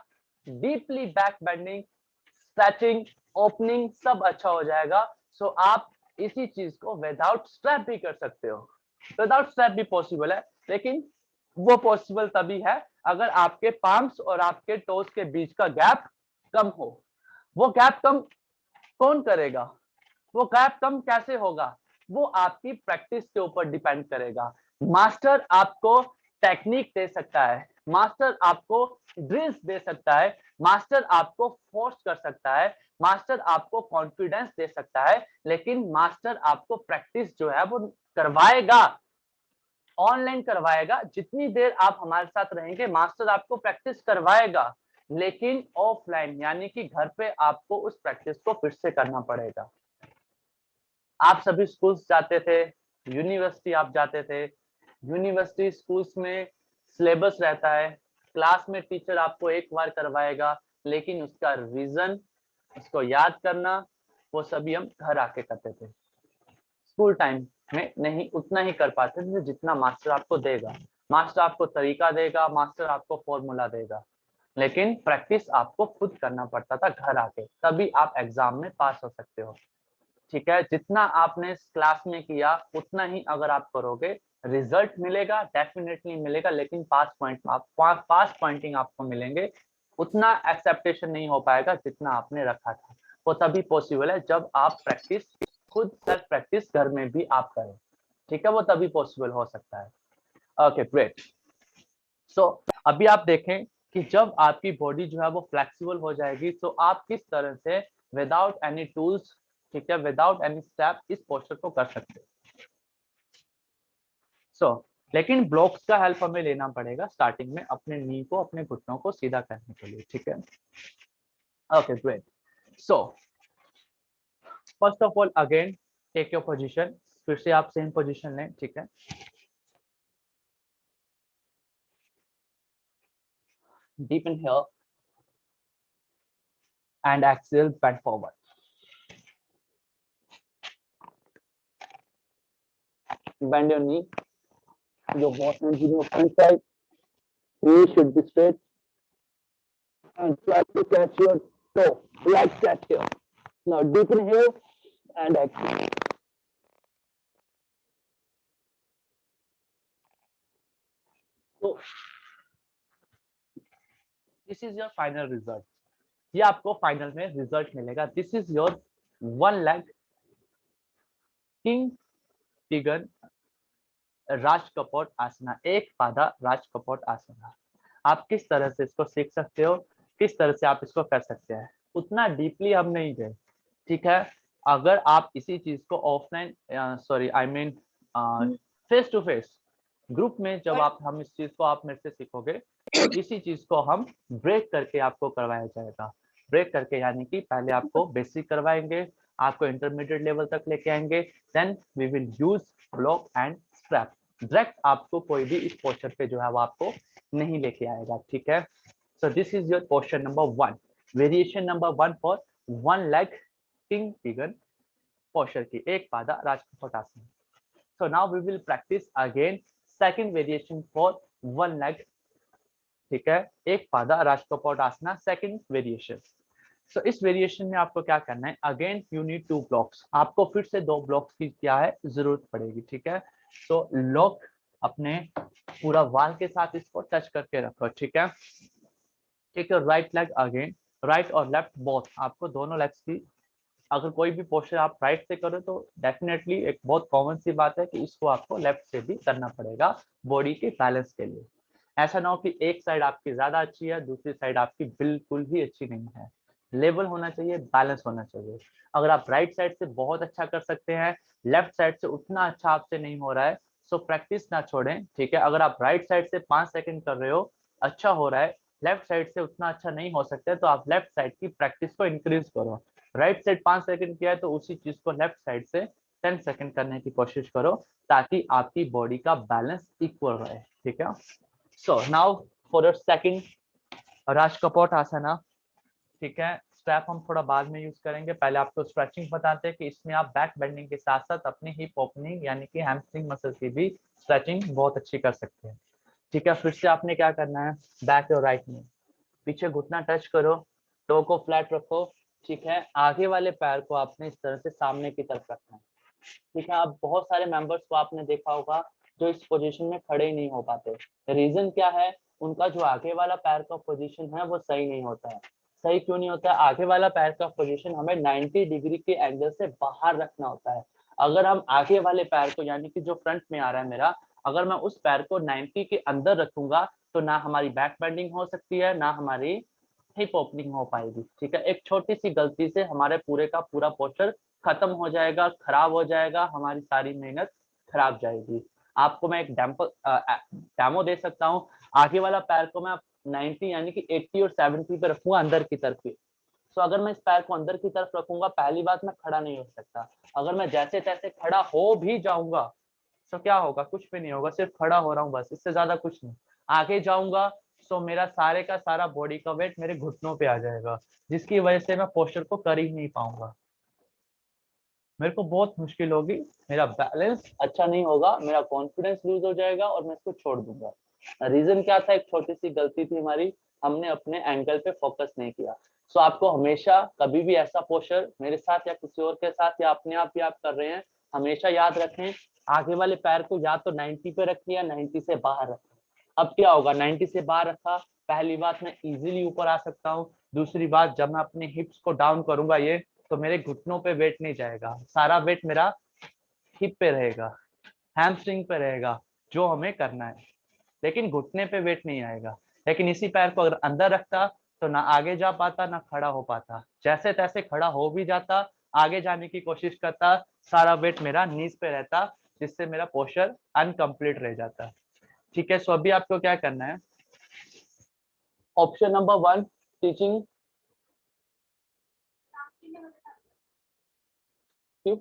deeply back bending, stretching, opening सब अच्छा हो जाएगा, सो आप इसी चीज को विदाउट स्ट्रैप भी कर सकते हो। विदाउट स्ट्रैप भी पॉसिबल है, लेकिन वो पॉसिबल तभी है अगर आपके पाम्स और आपके टोस के बीच का गैप कम हो। वो गैप कम कौन करेगा, वो गैप कम कैसे होगा, वो आपकी प्रैक्टिस के ऊपर डिपेंड करेगा। मास्टर आपको टेक्निक दे सकता है, मास्टर आपको ड्रिल्स दे सकता है, मास्टर आपको फोर्स कर सकता है, मास्टर आपको कॉन्फिडेंस दे सकता है, लेकिन मास्टर आपको प्रैक्टिस जो है वो करवाएगा, ऑनलाइन करवाएगा। जितनी देर आप हमारे साथ रहेंगे मास्टर आपको प्रैक्टिस करवाएगा, लेकिन ऑफलाइन यानी कि घर पे आपको उस प्रैक्टिस को फिर से करना पड़ेगा। आप सभी स्कूल्स जाते थे, यूनिवर्सिटी आप जाते थे, यूनिवर्सिटी स्कूल्स में सिलेबस रहता है, क्लास में टीचर आपको एक बार करवाएगा, लेकिन उसका रिवीजन, उसको याद करना, वो सभी हम घर आके करते थे। स्कूल टाइम में नहीं उतना ही कर पाते थे जितना मास्टर आपको देगा। मास्टर आपको तरीका देगा, मास्टर आपको फॉर्मूला देगा, लेकिन प्रैक्टिस आपको खुद करना पड़ता था घर आके, तभी आप एग्जाम में पास हो सकते हो, ठीक है। जितना आपने क्लास में किया उतना ही अगर आप करोगे, रिजल्ट मिलेगा, डेफिनेटली मिलेगा, लेकिन पास पॉइंटिंग आपको मिलेंगे, उतना एक्सेप्टेशन नहीं हो पाएगा जितना आपने रखा था। वो तभी पॉसिबल है जब आप प्रैक्टिस खुद सेल्फ प्रैक्टिस घर में भी आप करें, ठीक है, वो तभी पॉसिबल हो सकता है। Okay great. सो अभी आप देखें कि जब आपकी बॉडी जो है वो फ्लेक्सिबल हो जाएगी, तो आप किस तरह से विदाउट एनी टूल्स, ठीक है, विदाउट एनी स्टेप इस पोस्चर को कर सकते हैं। सो लेकिन ब्लॉक्स का हेल्प हमें लेना पड़ेगा स्टार्टिंग में, अपने नी को, अपने घुटनों को सीधा करने के लिए, ठीक है। Okay great. So first of all again take your position, फिर से आप सेम पोजीशन लें, ठीक है। Deep inhale and exhale, bend forward. Bend your knee, your both hands in your front side, knee should be straight, and try to catch your toe, like that here. Now deep inhale and exhale. So this is your final result. ये आपको final में result मिलेगा। This is your one leg king figure राज कपोट आसना, एक पादा राज कपोट आसना। आप किस तरह से इसको सीख सकते हो, किस तरह से आप इसको कर सकते हैं, उतना डीपली हम नहीं गए, ठीक है। अगर आप इसी चीज को offline, sorry I mean face to face group में जब हम इस चीज को आप मेरे से सीखोगे तो इसी चीज को हम ब्रेक करके आपको करवाया जाएगा। ब्रेक करके यानी कि पहले आपको बेसिक करवाएंगे, आपको इंटरमीडिएट लेवल तक लेके आएंगे, then we will use block and strap. Direct आपको कोई भी इस पोस्चर पे जो है वो आपको नहीं लेके आएगा, ठीक है। So this is your posture number 1, variation number 1 for one leg king figure posture की, एक पादा राजकपोटासन। So now we will practice again second variation for one leg, ठीक है, एक पादा राजकपोटासना सेकंड वेरिएशन। सो इस वेरिएशन में आपको क्या करना है, अगेन यू नीड 2 ब्लॉक्स, आपको फिर से 2 ब्लॉक्स की क्या है जरूरत पड़ेगी, ठीक है। तो लॉक अपने पूरा वाल के साथ इसको टच करके रखो, ठीक है। Take your right leg again, right और लेफ्ट बोथ, आपको दोनों लेग्स की अगर कोई भी पोस्चर आप राइट से करो तो डेफिनेटली एक बहुत कॉमन सी बात है कि इसको आपको लेफ्ट से भी करना पड़ेगा बॉडी के बैलेंस के लिए। ऐसा ना हो कि एक साइड आपकी ज्यादा अच्छी है, दूसरी साइड आपकी बिल्कुल ही अच्छी नहीं है। लेवल होना चाहिए, बैलेंस होना चाहिए। अगर आप राइट साइड से बहुत अच्छा कर सकते हैं, लेफ्ट साइड से उतना अच्छा आपसे नहीं हो रहा है, सो प्रैक्टिस ना छोड़ें, ठीक है। अगर आप राइट साइड से 5 सेकंड कर रहे हो, अच्छा हो रहा है, लेफ्ट साइड से उतना अच्छा नहीं हो सकता है, तो आप लेफ्ट साइड की प्रैक्टिस को इंक्रीज करो। राइट साइड 5 सेकंड किया है तो उसी चीज को लेफ्ट साइड से 10 सेकंड करने की कोशिश करो, ताकि आपकी बॉडी का बैलेंस इक्वल रहे, ठीक है। So now for your second राजकपोट आसना, ठीक है। स्ट्रैप हम थोड़ा बाद में यूज करेंगे, पहले आपको स्ट्रेचिंग बताते हैं कि इसमें आप बैक बेंडिंग के साथ साथ अपनी हिप ओपनिंग यानी कि हैमस्ट्रिंग मसल की भी स्ट्रेचिंग बहुत अच्छी कर सकते हैं, ठीक है। फिर से आपने क्या करना है, बैक और राइट में पीछे घुटना टच करो, टो को फ्लैट रखो, ठीक है। आगे वाले पैर को आपने इस तरह से सामने की तरफ रखना है, ठीक है। अब बहुत सारे मेंबर्स को आपने देखा होगा जो इस पोजीशन में खड़े ही नहीं हो पाते। रीजन क्या है, उनका जो आगे वाला पैर का पोजीशन है वो सही नहीं होता है। सही क्यों नहीं होता है, आगे वाला पैर का पोजीशन हमें 90 डिग्री के एंगल से बाहर रखना होता है। अगर हम आगे वाले पैर को यानी कि जो फ्रंट में आ रहा है मेरा, अगर मैं उस पैर को 90 के अंदर रखूंगा तो ना हमारी बैक बेंडिंग हो सकती है, ना हमारी हिप ओपनिंग हो पाएगी, ठीक है। एक छोटी सी गलती से हमारे पूरे का पूरा पोस्चर खत्म हो जाएगा, खराब हो जाएगा, हमारी सारी मेहनत खराब जाएगी। आपको मैं एक डेमो दे सकता हूँ। आगे वाला पैर को मैं 90 यानी कि 80 और 70 पे रखूंगा अंदर की तरफ ही। तो अगर मैं इस पैर को अंदर की तरफ रखूंगा, पहली बात मैं खड़ा नहीं हो सकता। अगर मैं जैसे तैसे खड़ा हो भी जाऊंगा तो क्या होगा, कुछ भी नहीं होगा, सिर्फ खड़ा हो रहा हूँ बस, इससे ज्यादा कुछ नहीं। आगे जाऊंगा तो मेरा सारे का सारा बॉडी का वेट मेरे घुटनों पे आ जाएगा, जिसकी वजह से मैं पोस्चर को कर ही नहीं पाऊंगा, मेरे को बहुत मुश्किल होगी, मेरा बैलेंस अच्छा नहीं होगा, मेरा कॉन्फिडेंस लूज हो जाएगा और मैं इसको छोड़ दूंगा। रीजन क्या था, एक छोटी सी गलती थी हमारी, हमने अपने एंगल पे फोकस नहीं किया। सो आपको हमेशा कभी भी ऐसा पोस्चर मेरे साथ या किसी और के साथ या अपने आप भी आप कर रहे हैं, हमेशा याद रखें आगे वाले पैर को या तो 90 पे रखिए या 90 से बाहर रखें। अब क्या होगा, 90 से बाहर रखा, पहली बात मैं इजीली ऊपर आ सकता हूँ, दूसरी बात जब मैं अपने हिप्स को डाउन करूंगा ये, तो मेरे घुटनों पे वेट नहीं जाएगा, सारा वेट मेरा हिप पे रहेगा, हैमस्ट्रिंग पे रहेगा, जो हमें करना है, लेकिन घुटने पे वेट नहीं आएगा। लेकिन इसी पैर को अगर अंदर रखता तो ना आगे जा पाता ना खड़ा हो पाता, जैसे तैसे खड़ा हो भी जाता, आगे जाने की कोशिश करता, सारा वेट मेरा नीज पे रहता, जिससे मेरा पोस्चर अनकंप्लीट रह जाता, ठीक है। सो अभी आपको क्या करना है, ऑप्शन नंबर 1 टीचिंग क्यों,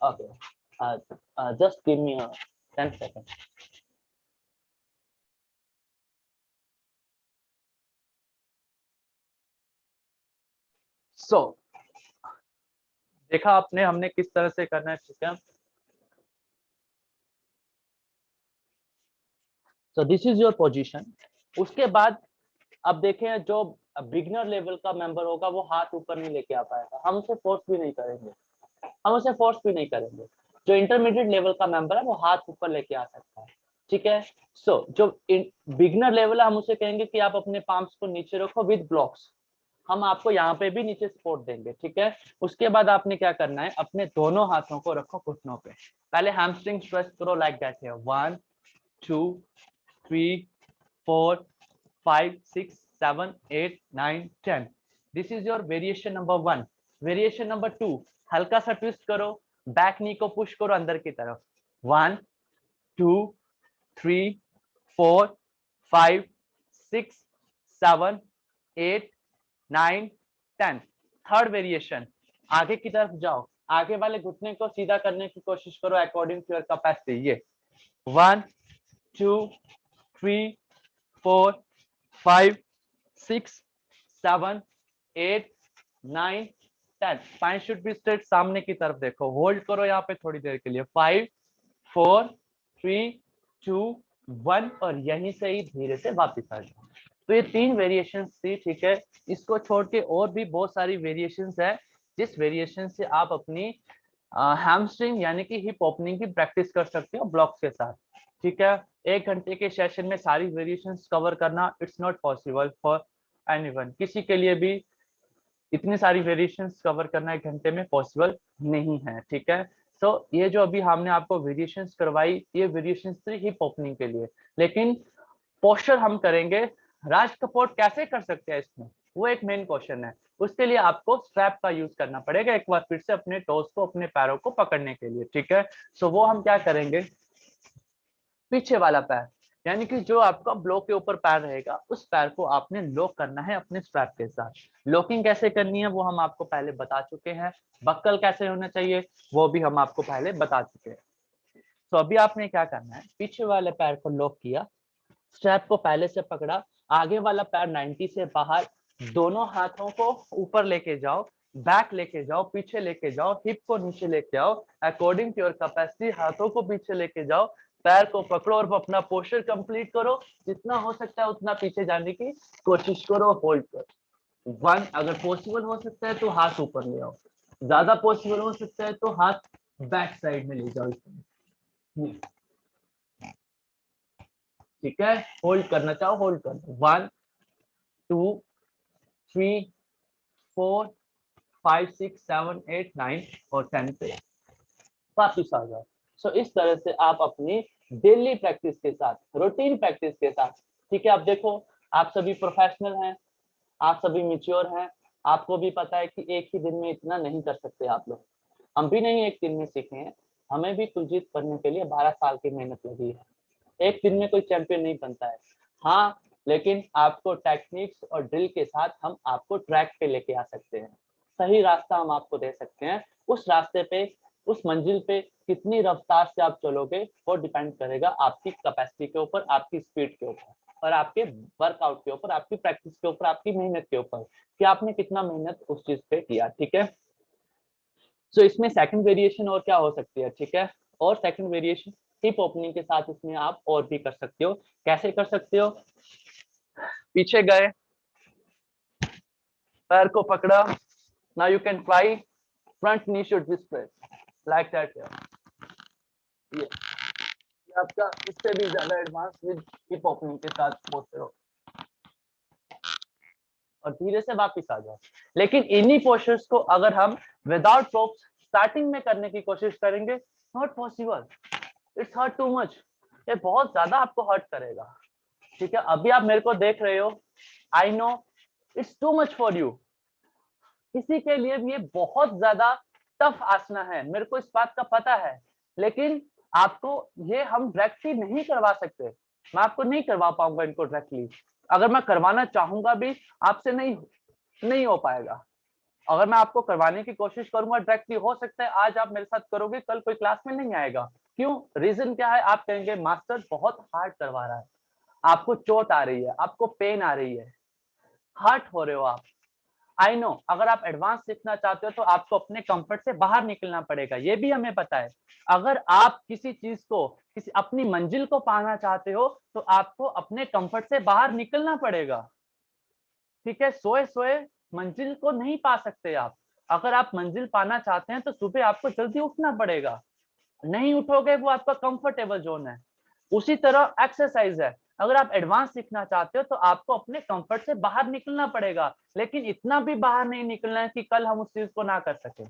okay, just give me a 10 seconds. So देखा आपने हमने किस तरह से करना है, ठीक है। So this is your position. उसके बाद अब देखें, जो बिगनर लेवल का मेंबर होगा वो हाथ ऊपर नहीं लेके आ पाएगा, हम उसे फोर्स भी नहीं करेंगे, हम उसे फोर्स भी नहीं करेंगे। जो इंटरमीडिएट लेवल का मेंबर है वो हाथ ऊपर लेके आ सकता है, ठीक है। सो जो बिगनर लेवल है हम उसे कहेंगे कि आप अपने पाम्स को नीचे रखो विद ब्लॉक्स, हम आपको यहाँ पे भी नीचे सपोर्ट देंगे, ठीक है। उसके बाद आपने क्या करना है, अपने दोनों हाथों को रखो घुटनों पे, पहले हैमस्ट्रिंग स्ट्रेच करो लाइक दैट है, 1 2 3 4 5 6 7 8 9 10। This is your variation number 1। Variation number 2, हल्का सा ट्विस्ट करो, बैक नी को पुश करो अंदर की तरफ। 1 2 3 4 5 6 7 8 9 10। थर्ड वेरिएशन, आगे की तरफ जाओ, आगे वाले घुटने को सीधा करने की कोशिश करो अकॉर्डिंग टू योर कैपेसिटी। ये 1 2 3 4 5 6 7 8 9 10। स्पाइन शुड बी स्ट्रेट, सामने की तरफ देखो, होल्ड करो यहाँ पे थोड़ी देर के लिए। 5 4 3 2 1 और यहीं से ही धीरे से वापस आ जाओ। तो ये 3 वेरिएशन थी, ठीक है। इसको छोड़ के और भी बहुत सारी वेरिएशंस है, जिस वेरिएशन से आप अपनी हैमस्ट्रिंग यानी कि हिप ओपनिंग की प्रैक्टिस कर सकते हो ब्लॉक्स के साथ, ठीक है। 1 घंटे के सेशन में सारी वेरिएशंस कवर करना it's not possible for anyone, किसी के लिए भी इतनी सारी वेरिएशंस कवर करना 1 घंटे में पॉसिबल नहीं है, ठीक है। तो ये जो अभी हमने आपको वेरिएशंस करवाई, ये वेरिएशंस थी हिप ओपनिंग के लिए। लेकिन पोस्चर हम करेंगे, राज कपोर्ट कैसे कर सकते हैं इसमें, वो एक मेन क्वेश्चन है। उसके लिए आपको स्ट्रैप का यूज करना पड़ेगा एक बार फिर से अपने टोस को, अपने पैरों को पकड़ने के लिए, ठीक है। सो वो हम क्या करेंगे, पीछे वाला पैर यानी कि जो आपका ब्लॉक के ऊपर पैर रहेगा, उस पैर को आपने लॉक करना है अपने स्ट्रैप के साथ। लॉकिंग कैसे करनी है वो हम आपको पहले बता चुके हैं। बक्कल कैसे होना चाहिए वो भी हम आपको पहले बता चुके हैं। तो अभी आपने क्या करना है, पीछे वाले पैर को लॉक किया, स्ट्रैप को पहले से पकड़ा, आगे वाला पैर 90 से बाहर, दोनों हाथों को ऊपर लेके जाओ, बैक लेके जाओ, पीछे लेके जाओ, हिप को नीचे लेके आओ, अकॉर्डिंग टू योर कैपेसिटी हाथों को पीछे लेके जाओ, पैर को पकड़ो और अपना पोस्चर कंप्लीट करो। जितना हो सकता है उतना पीछे जाने की कोशिश करो, होल्ड करो। 1 अगर पॉसिबल हो सकता है तो हाथ ऊपर ले आओ, ज्यादा पॉसिबल हो सकता है तो हाथ बैक साइड में ले जाओ, ठीक है। होल्ड करना चाहो होल्ड कर दो। 1 2 3 4 5 6 7 8 9 और 10 पे वापिस आ जाओ। सो इस तरह से आप अपनी डेली प्रैक्टिस के साथ, रूटीन प्रैक्टिस के साथ, ठीक है। आप देखो, आप सभी प्रोफेशनल हैं, आप सभी मैच्योर हैं, आपको भी पता है कि एक ही दिन में इतना नहीं कर सकते आप लोग। हम भी नहीं एक दिन में सीखे हैं, हमें भी कुलजीत बनने के लिए 12 साल की मेहनत लगी है। एक दिन में कोई चैंपियन नहीं बनता है, हाँ, लेकिन आपको टेक्निक्स और ड्रिल के साथ हम आपको ट्रैक पे लेके आ सकते हैं, सही रास्ता हम आपको दे सकते हैं। उस रास्ते पे, उस मंजिल पे कितनी रफ्तार से आप चलोगे वो डिपेंड करेगा आपकी कैपेसिटी के ऊपर, आपकी स्पीड के ऊपर और आपके वर्कआउट के ऊपर, आपकी प्रैक्टिस के ऊपर, आपकी मेहनत के ऊपर कि आपने कितना मेहनत उस चीज पे किया, ठीक है। सो इसमें सेकंड वेरिएशन और क्या हो सकती है, ठीक है। और सेकंड वेरिएशन हिप ओपनिंग के साथ इसमें आप और भी कर सकते हो। कैसे कर सकते हो, पीछे गए, पैर को पकड़ा, now you can try front knee should be straight like that. ये आपका इससे भी ज्यादा एडवांस विद हिप ओपनिंग के साथ पोस्चर हो और धीरे से वापस आ जाओ। लेकिन इन्हीं पोस्चर्स को अगर हम विदाउट प्रोप्स स्टार्टिंग में करने की कोशिश करेंगे, not possible, it's hurt too much, ये बहुत ज्यादा आपको हर्ट करेगा, ठीक है। अभी आप मेरे को देख रहे हो, आई know it's too much for you, किसी के लिए भी ये बहुत ज्यादा टफ आसना है, मेरे को इस बात का पता है। लेकिन आपको ये हम डायरेक्टली नहीं करवा सकते, मैं आपको नहीं करवा पाऊंगा इनको डायरेक्टली। अगर मैं करवाना चाहूंगा भी आपसे नहीं हो पाएगा। अगर मैं आपको करवाने की कोशिश करूंगा डायरेक्टली, हो सकता है आज आप मेरे साथ करोगे, कल कोई क्लास में नहीं आएगा। क्यों, रीजन क्या है, आप कहेंगे मास्टर बहुत हार्ड करवा रहा है, आपको चोट आ रही है, आपको पेन आ रही है, हर्ट हो रहे हो आप। आई नो, अगर आप एडवांस सीखना चाहते हो तो आपको अपने कंफर्ट से बाहर निकलना पड़ेगा, ये भी हमें पता है। अगर आप किसी चीज को, किसी अपनी मंजिल को पाना चाहते हो तो आपको अपने कंफर्ट से बाहर निकलना पड़ेगा, ठीक है। सोए सोए मंजिल को नहीं पा सकते आप। अगर आप मंजिल पाना चाहते हैं तो सुबह आपको जल्दी उठना पड़ेगा, नहीं उठोगे वो आपका कंफर्टेबल जोन है। उसी तरह एक्सरसाइज है, अगर आप एडवांस सीखना चाहते हो तो आपको अपने कंफर्ट से बाहर निकलना पड़ेगा, लेकिन इतना भी बाहर नहीं निकलना है कि कल हम उस चीज को ना कर सके,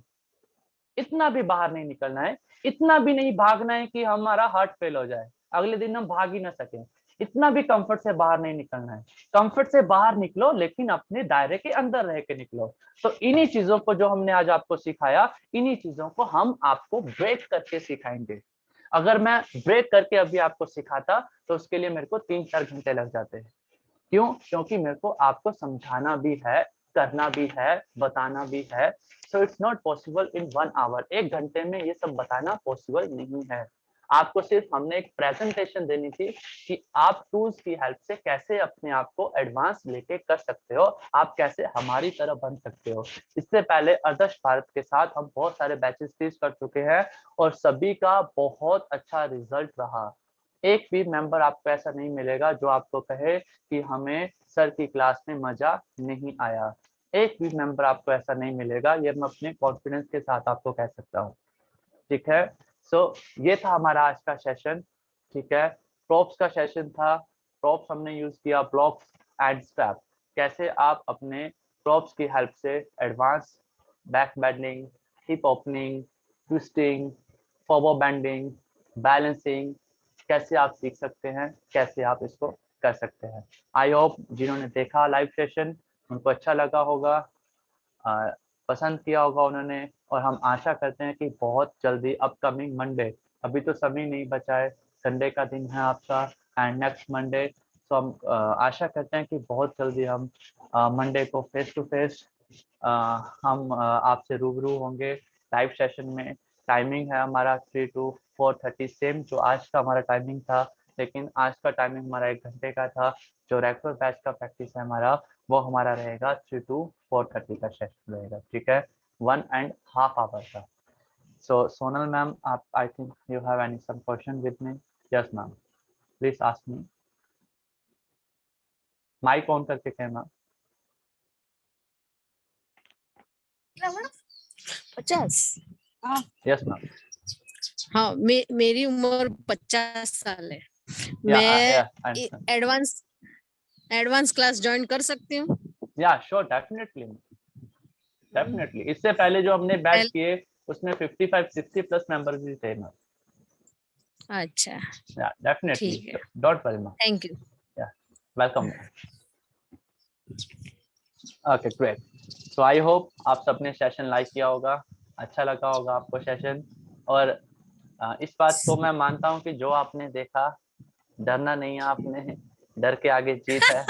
इतना भी बाहर नहीं निकलना है, इतना भी नहीं भागना है कि हमारा हार्ट फेल हो जाए, अगले दिन हम भाग ही ना सके। इतना भी कंफर्ट से बाहर नहीं निकलना है। कंफर्ट से बाहर निकलो लेकिन अपने दायरे के अंदर रह के निकलो। तो इन्हीं चीजों को जो हमने आज आपको सिखाया, इन्हीं चीजों को हम आपको ब्रेक करके सिखाएंगे। अगर मैं ब्रेक करके अभी आपको सिखाता तो उसके लिए मेरे को 3-4 घंटे लग जाते हैं। क्यों? क्योंकि मेरे को आपको समझाना भी है, करना भी है, बताना भी है। So it's not possible in 1 hour. 1 घंटे में ये सब बताना पॉसिबल नहीं है। आपको सिर्फ हमने एक प्रेजेंटेशन देनी थी कि आप टूल्स की हेल्प से कैसे अपने आप को एडवांस लेके कर सकते हो, आप कैसे हमारी तरह बन सकते हो। इससे पहले आदर्श भारत के साथ हम बहुत सारे बैचेस टीच कर चुके हैं और सभी का बहुत अच्छा रिजल्ट रहा। एक भी मेंबर आपको ऐसा नहीं मिलेगा जो आपको कहे कि हमें सर की क्लास में मजा नहीं आया। एक भी मेंबर आपको ऐसा नहीं मिलेगा, ये मैं अपने कॉन्फिडेंस के साथ आपको कह सकता हूँ। ठीक है। सो ये था हमारा आज का सेशन। ठीक है, प्रॉप्स का सेशन था। प्रॉप्स हमने यूज किया, ब्लॉक्स एंड स्ट्रैप। कैसे आप अपने प्रॉप्स की हेल्प से advance back bending, hip opening, twisting, forward bending, balancing कैसे आप सीख सकते हैं, कैसे आप इसको कर सकते हैं। आई होप जिन्होंने देखा लाइव सेशन उनको अच्छा लगा होगा, पसंद किया होगा उन्होंने। और हम आशा करते हैं कि बहुत जल्दी अपकमिंग मंडे, अभी तो समय नहीं बचा है, संडे का दिन है आपका एंड नेक्स्ट मंडे। तो हम आशा करते हैं कि बहुत जल्दी हम मंडे को फेस टू फेस हम आपसे रूबरू होंगे लाइव सेशन में। टाइमिंग है हमारा 3 to 4:30 सेम जो आज का हमारा टाइमिंग था, लेकिन आज का टाइमिंग हमारा 1 घंटे का था। जो रेगुलर बैच का प्रैक्टिस है हमारा, वो हमारा रहेगा 3 to 4:30 का सेशन रहेगा। ठीक है, 1.5 आवर का। सो सोनल मैम, आप I think you have any some question with me? Yes ma'am, please ask me. Mic on करके कहना। 50। Yes ma'am. हाँ, मेरी उम्र 50 साल है। या मैं एडवांस क्लास ज्वाइन कर सकती हूँ? या श्योर, डेफिनेटली डेफिनेटली। इससे पहले जो हमने बैच किए उसमें 55-60 प्लस मेंबर्स भी थे मैम। अच्छा, या डेफिनेटली, ठीक है, don't worry ma'am. Thank you. Yeah welcome. Okay great. So I hope आप सबने सेशन लाइक किया होगा, अच्छा लगा होगा आपको सेशन। और इस बात को मैं मानता हूँ कि जो आपने देखा, डरना नहीं है आपने, डर के आगे जीत है।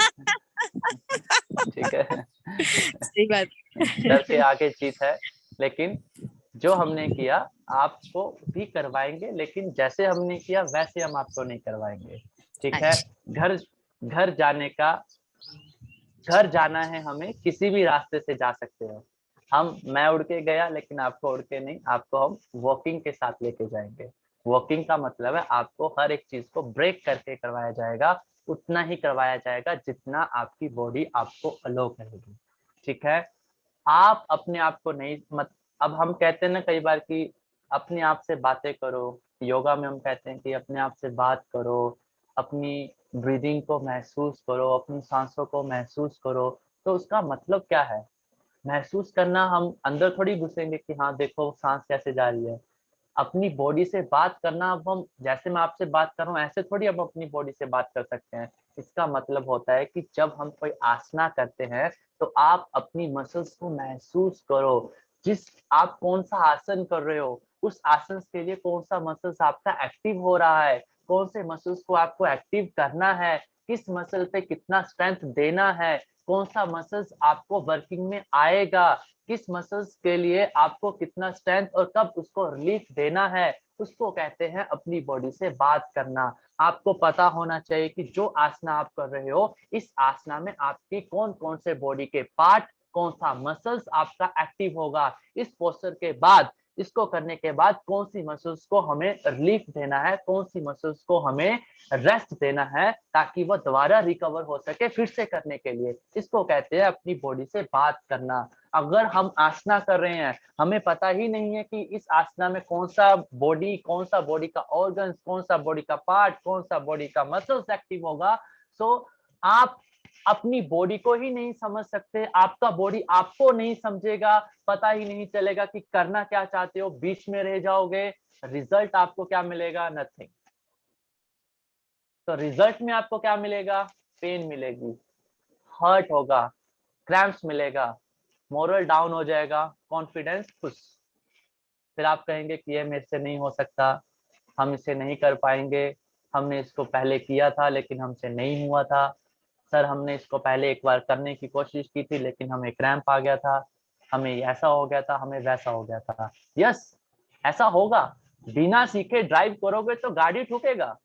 ठीक है, सही बात। डर के आगे जीत है। लेकिन जो हमने किया आपको भी करवाएंगे, लेकिन जैसे हमने किया वैसे हम आपको नहीं करवाएंगे। ठीक है, घर घर जाने का, घर जाना है हमें, किसी भी रास्ते से जा सकते हो हम। मैं उड़ के गया लेकिन आपको उड़ के नहीं, आपको हम वॉकिंग के साथ लेके जाएंगे। वॉकिंग का मतलब है आपको हर एक चीज को ब्रेक करके करवाया जाएगा, उतना ही करवाया जाएगा जितना आपकी बॉडी आपको अलो करेगी। ठीक है, आप अपने आप को नहीं अब हम कहते हैं ना कई बार कि अपने आप से बातें करो। योगा में हम कहते हैं कि अपने आप से बात करो, अपनी ब्रीदिंग को महसूस करो, अपनी सांसों को महसूस करो। तो उसका मतलब क्या है? महसूस करना, हम अंदर थोड़ी घुसेंगे कि हाँ देखो सांस कैसे जा रही है। अपनी बॉडी से बात करना, अब हम जैसे मैं आपसे बात कर रहा हूँ ऐसे थोड़ी हम अपनी बॉडी से बात कर सकते हैं। इसका मतलब होता है कि जब हम कोई आसना करते हैं तो आप अपनी मसल्स को महसूस करो। जिस आप कौन सा आसन कर रहे हो, उस आसन के लिए कौन सा मसल्स आपका एक्टिव हो रहा है, कौन से मसल्स को आपको एक्टिव करना है, किस मसल पे कितना स्ट्रेंथ देना है, कौन सा मसल्स आपको वर्किंग में आएगा, किस मसल्स के लिए आपको कितना स्ट्रेंथ और कब उसको रिलीफ देना है, उसको कहते हैं अपनी बॉडी से बात करना। आपको पता होना चाहिए कि जो आसना आप कर रहे हो, इस आसना में आपकी कौन कौन से बॉडी के पार्ट, कौन सा मसल्स आपका एक्टिव होगा। इस पोस्चर के बाद, इसको करने के बाद कौन सी मसल्स को हमें रिलीफ देना है, कौन सी मसल्स को हमें रेस्ट देना है, ताकि वो दोबारा रिकवर हो सके फिर से करने के लिए। इसको कहते हैं अपनी बॉडी से बात करना। अगर हम आसना कर रहे हैं, हमें पता ही नहीं है कि इस आसना में कौन सा बॉडी का ऑर्गन, कौन सा बॉडी का पार्ट, कौन सा बॉडी का मसल्स एक्टिव होगा, सो आप अपनी बॉडी को ही नहीं समझ सकते, आपका बॉडी आपको नहीं समझेगा, पता ही नहीं चलेगा कि करना क्या चाहते हो, बीच में रह जाओगे। रिजल्ट आपको क्या मिलेगा? नथिंग। तो रिजल्ट में आपको क्या मिलेगा? पेन मिलेगी, हर्ट होगा, क्रैम्प्स मिलेगा, मोरल डाउन हो जाएगा, कॉन्फिडेंस खुश। फिर आप कहेंगे कि ये मेरे से नहीं हो सकता, हम इसे नहीं कर पाएंगे, हमने इसको पहले किया था लेकिन हमसे नहीं हुआ था, सर हमने इसको पहले एक बार करने की कोशिश की थी लेकिन हमें क्रैम्प आ गया था, हमें ऐसा हो गया था, हमें वैसा हो गया था। यस, ऐसा होगा। बिना सीखे ड्राइव करोगे तो गाड़ी ठुकेगा।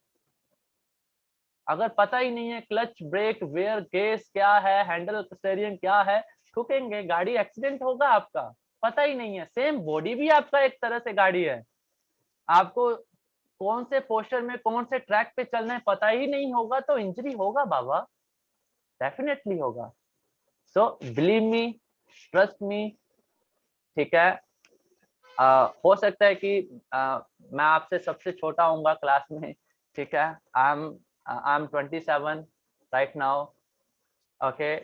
अगर पता ही नहीं है क्लच, ब्रेक, वेयर, गेस क्या है, हैंडल, स्टीयरिंग क्या है, ठुकेंगे, गाड़ी एक्सीडेंट होगा आपका। पता ही नहीं है। सेम बॉडी भी आपका एक तरह से गाड़ी है। आपको कौन से पोस्टर में कौन से ट्रैक पे चलना है पता ही नहीं होगा तो इंजरी होगा बाबा, डेफिनेटली होगा। सो बिलीव मी, ट्रस्ट मी, ठीक है। हो सकता है कि मैं आपसे सबसे छोटा होऊंगा क्लास में, ठीक है। I M 27 right now, okay.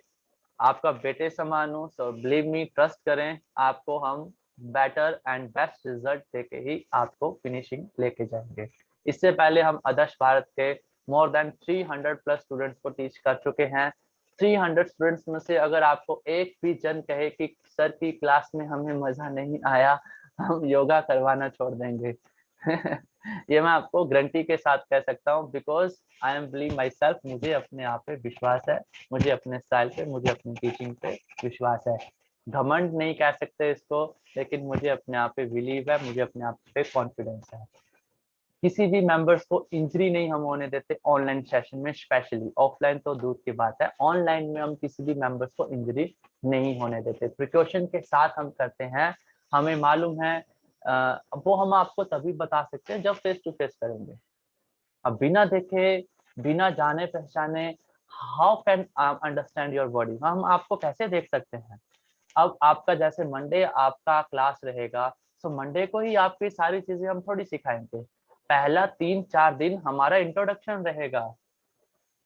आपका बेटे समान हूँ, सो बिलीव मी, ट्रस्ट करें, आपको हम बेटर एंड बेस्ट रिजल्ट देके ही आपको फिनिशिंग लेके जाएंगे। इससे पहले हम आदर्श भारत के मोर देन 300 प्लस स्टूडेंट्स को टीच कर चुके हैं। 300 स्टूडेंट्स में से अगर आपको एक भी जन कहे कि सर की क्लास में हमें मजा नहीं आया, हम योगा करवाना छोड़ देंगे। ये मैं आपको गारंटी के साथ कह सकता हूँ, because I am believe my self. मुझे अपने आप पे विश्वास है, मुझे अपने स्टाइल पे, मुझे अपनी टीचिंग पे विश्वास है। घमंड नहीं कह सकते इसको, लेकिन मुझे अपने आप पे बिलीव है, मुझे अपने आप पे कॉन्फिडेंस है। किसी भी मेंबर्स को इंजरी नहीं हम होने देते ऑनलाइन सेशन में, स्पेशली। ऑफलाइन तो दूर की बात है, ऑनलाइन में हम किसी भी मेंबर्स को इंजरी नहीं होने देते, प्रिकॉशन के साथ हम करते हैं। हमें मालूम है, वो हम आपको तभी बता सकते हैं जब फेस टू फेस करेंगे। अब बिना देखे, बिना जाने पहचाने, how can I understand your body, हम आपको कैसे देख सकते हैं? अब आपका जैसे मंडे आपका क्लास रहेगा, तो मंडे को ही आपकी सारी चीजें हम थोड़ी सिखाएंगे। पहला 3-4 दिन हमारा इंट्रोडक्शन रहेगा।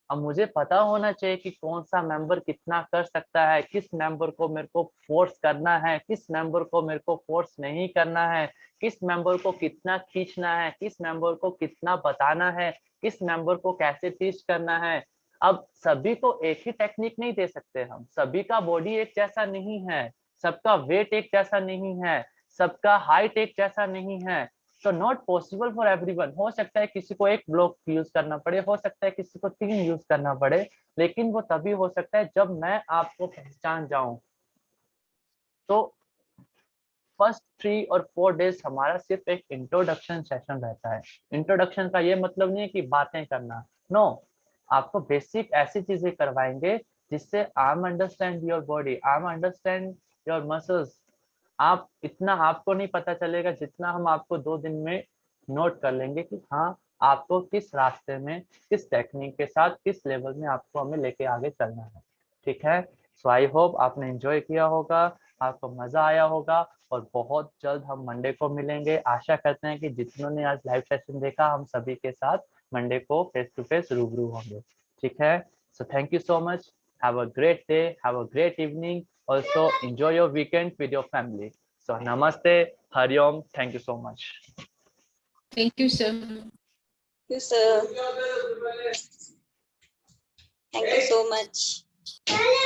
अब मुझे पता होना चाहिए कि कौन सा मेंबर कितना कर सकता है, किस मेंबर को मेरे को फोर्स करना है, किस मेंबर को मेरे को फोर्स नहीं करना है, किस मेंबर को कितना खींचना है, किस मेंबर को कितना बताना है, किस मेंबर को कैसे टीच करना है। अब सभी को एक ही टेक्निक नहीं दे सकते हम, सभी का बॉडी एक जैसा नहीं है, सबका वेट एक जैसा नहीं है, सबका हाइट एक जैसा नहीं है। तो नॉट पॉसिबल फॉर एवरीवन। हो सकता है किसी को एक ब्लॉक यूज करना पड़े, हो सकता है किसी को 3 यूज करना पड़े, लेकिन वो तभी हो सकता है जब मैं आपको पहचान जाऊं। तो फर्स्ट 3 और 4 डेज हमारा सिर्फ एक इंट्रोडक्शन सेशन रहता है। इंट्रोडक्शन का ये मतलब नहीं है कि बातें करना, नो। आपको बेसिक ऐसी चीजें करवाएंगे जिससे I am understand your body, I am understand your muscles. आप इतना आपको नहीं पता चलेगा जितना हम आपको 2 दिन में नोट कर लेंगे कि हाँ, आपको किस रास्ते में, किस टेक्निक के साथ, किस लेवल में आपको हमें लेके आगे चलना है, ठीक है। सो आई होप आपने एंजॉय किया होगा, आपको मजा आया होगा, और बहुत जल्द हम मंडे को मिलेंगे। आशा करते हैं कि जितनों ने आज लाइव सेशन देखा, हम सभी के साथ मंडे को फेस टू फेस रूबरू होंगे, ठीक है। So thank you so much, have a great day, have a great evening, also enjoy your weekend with your family. So namaste, Hariom, thank you so much. Thank you, sir. Thank you, sir. Thank you so much.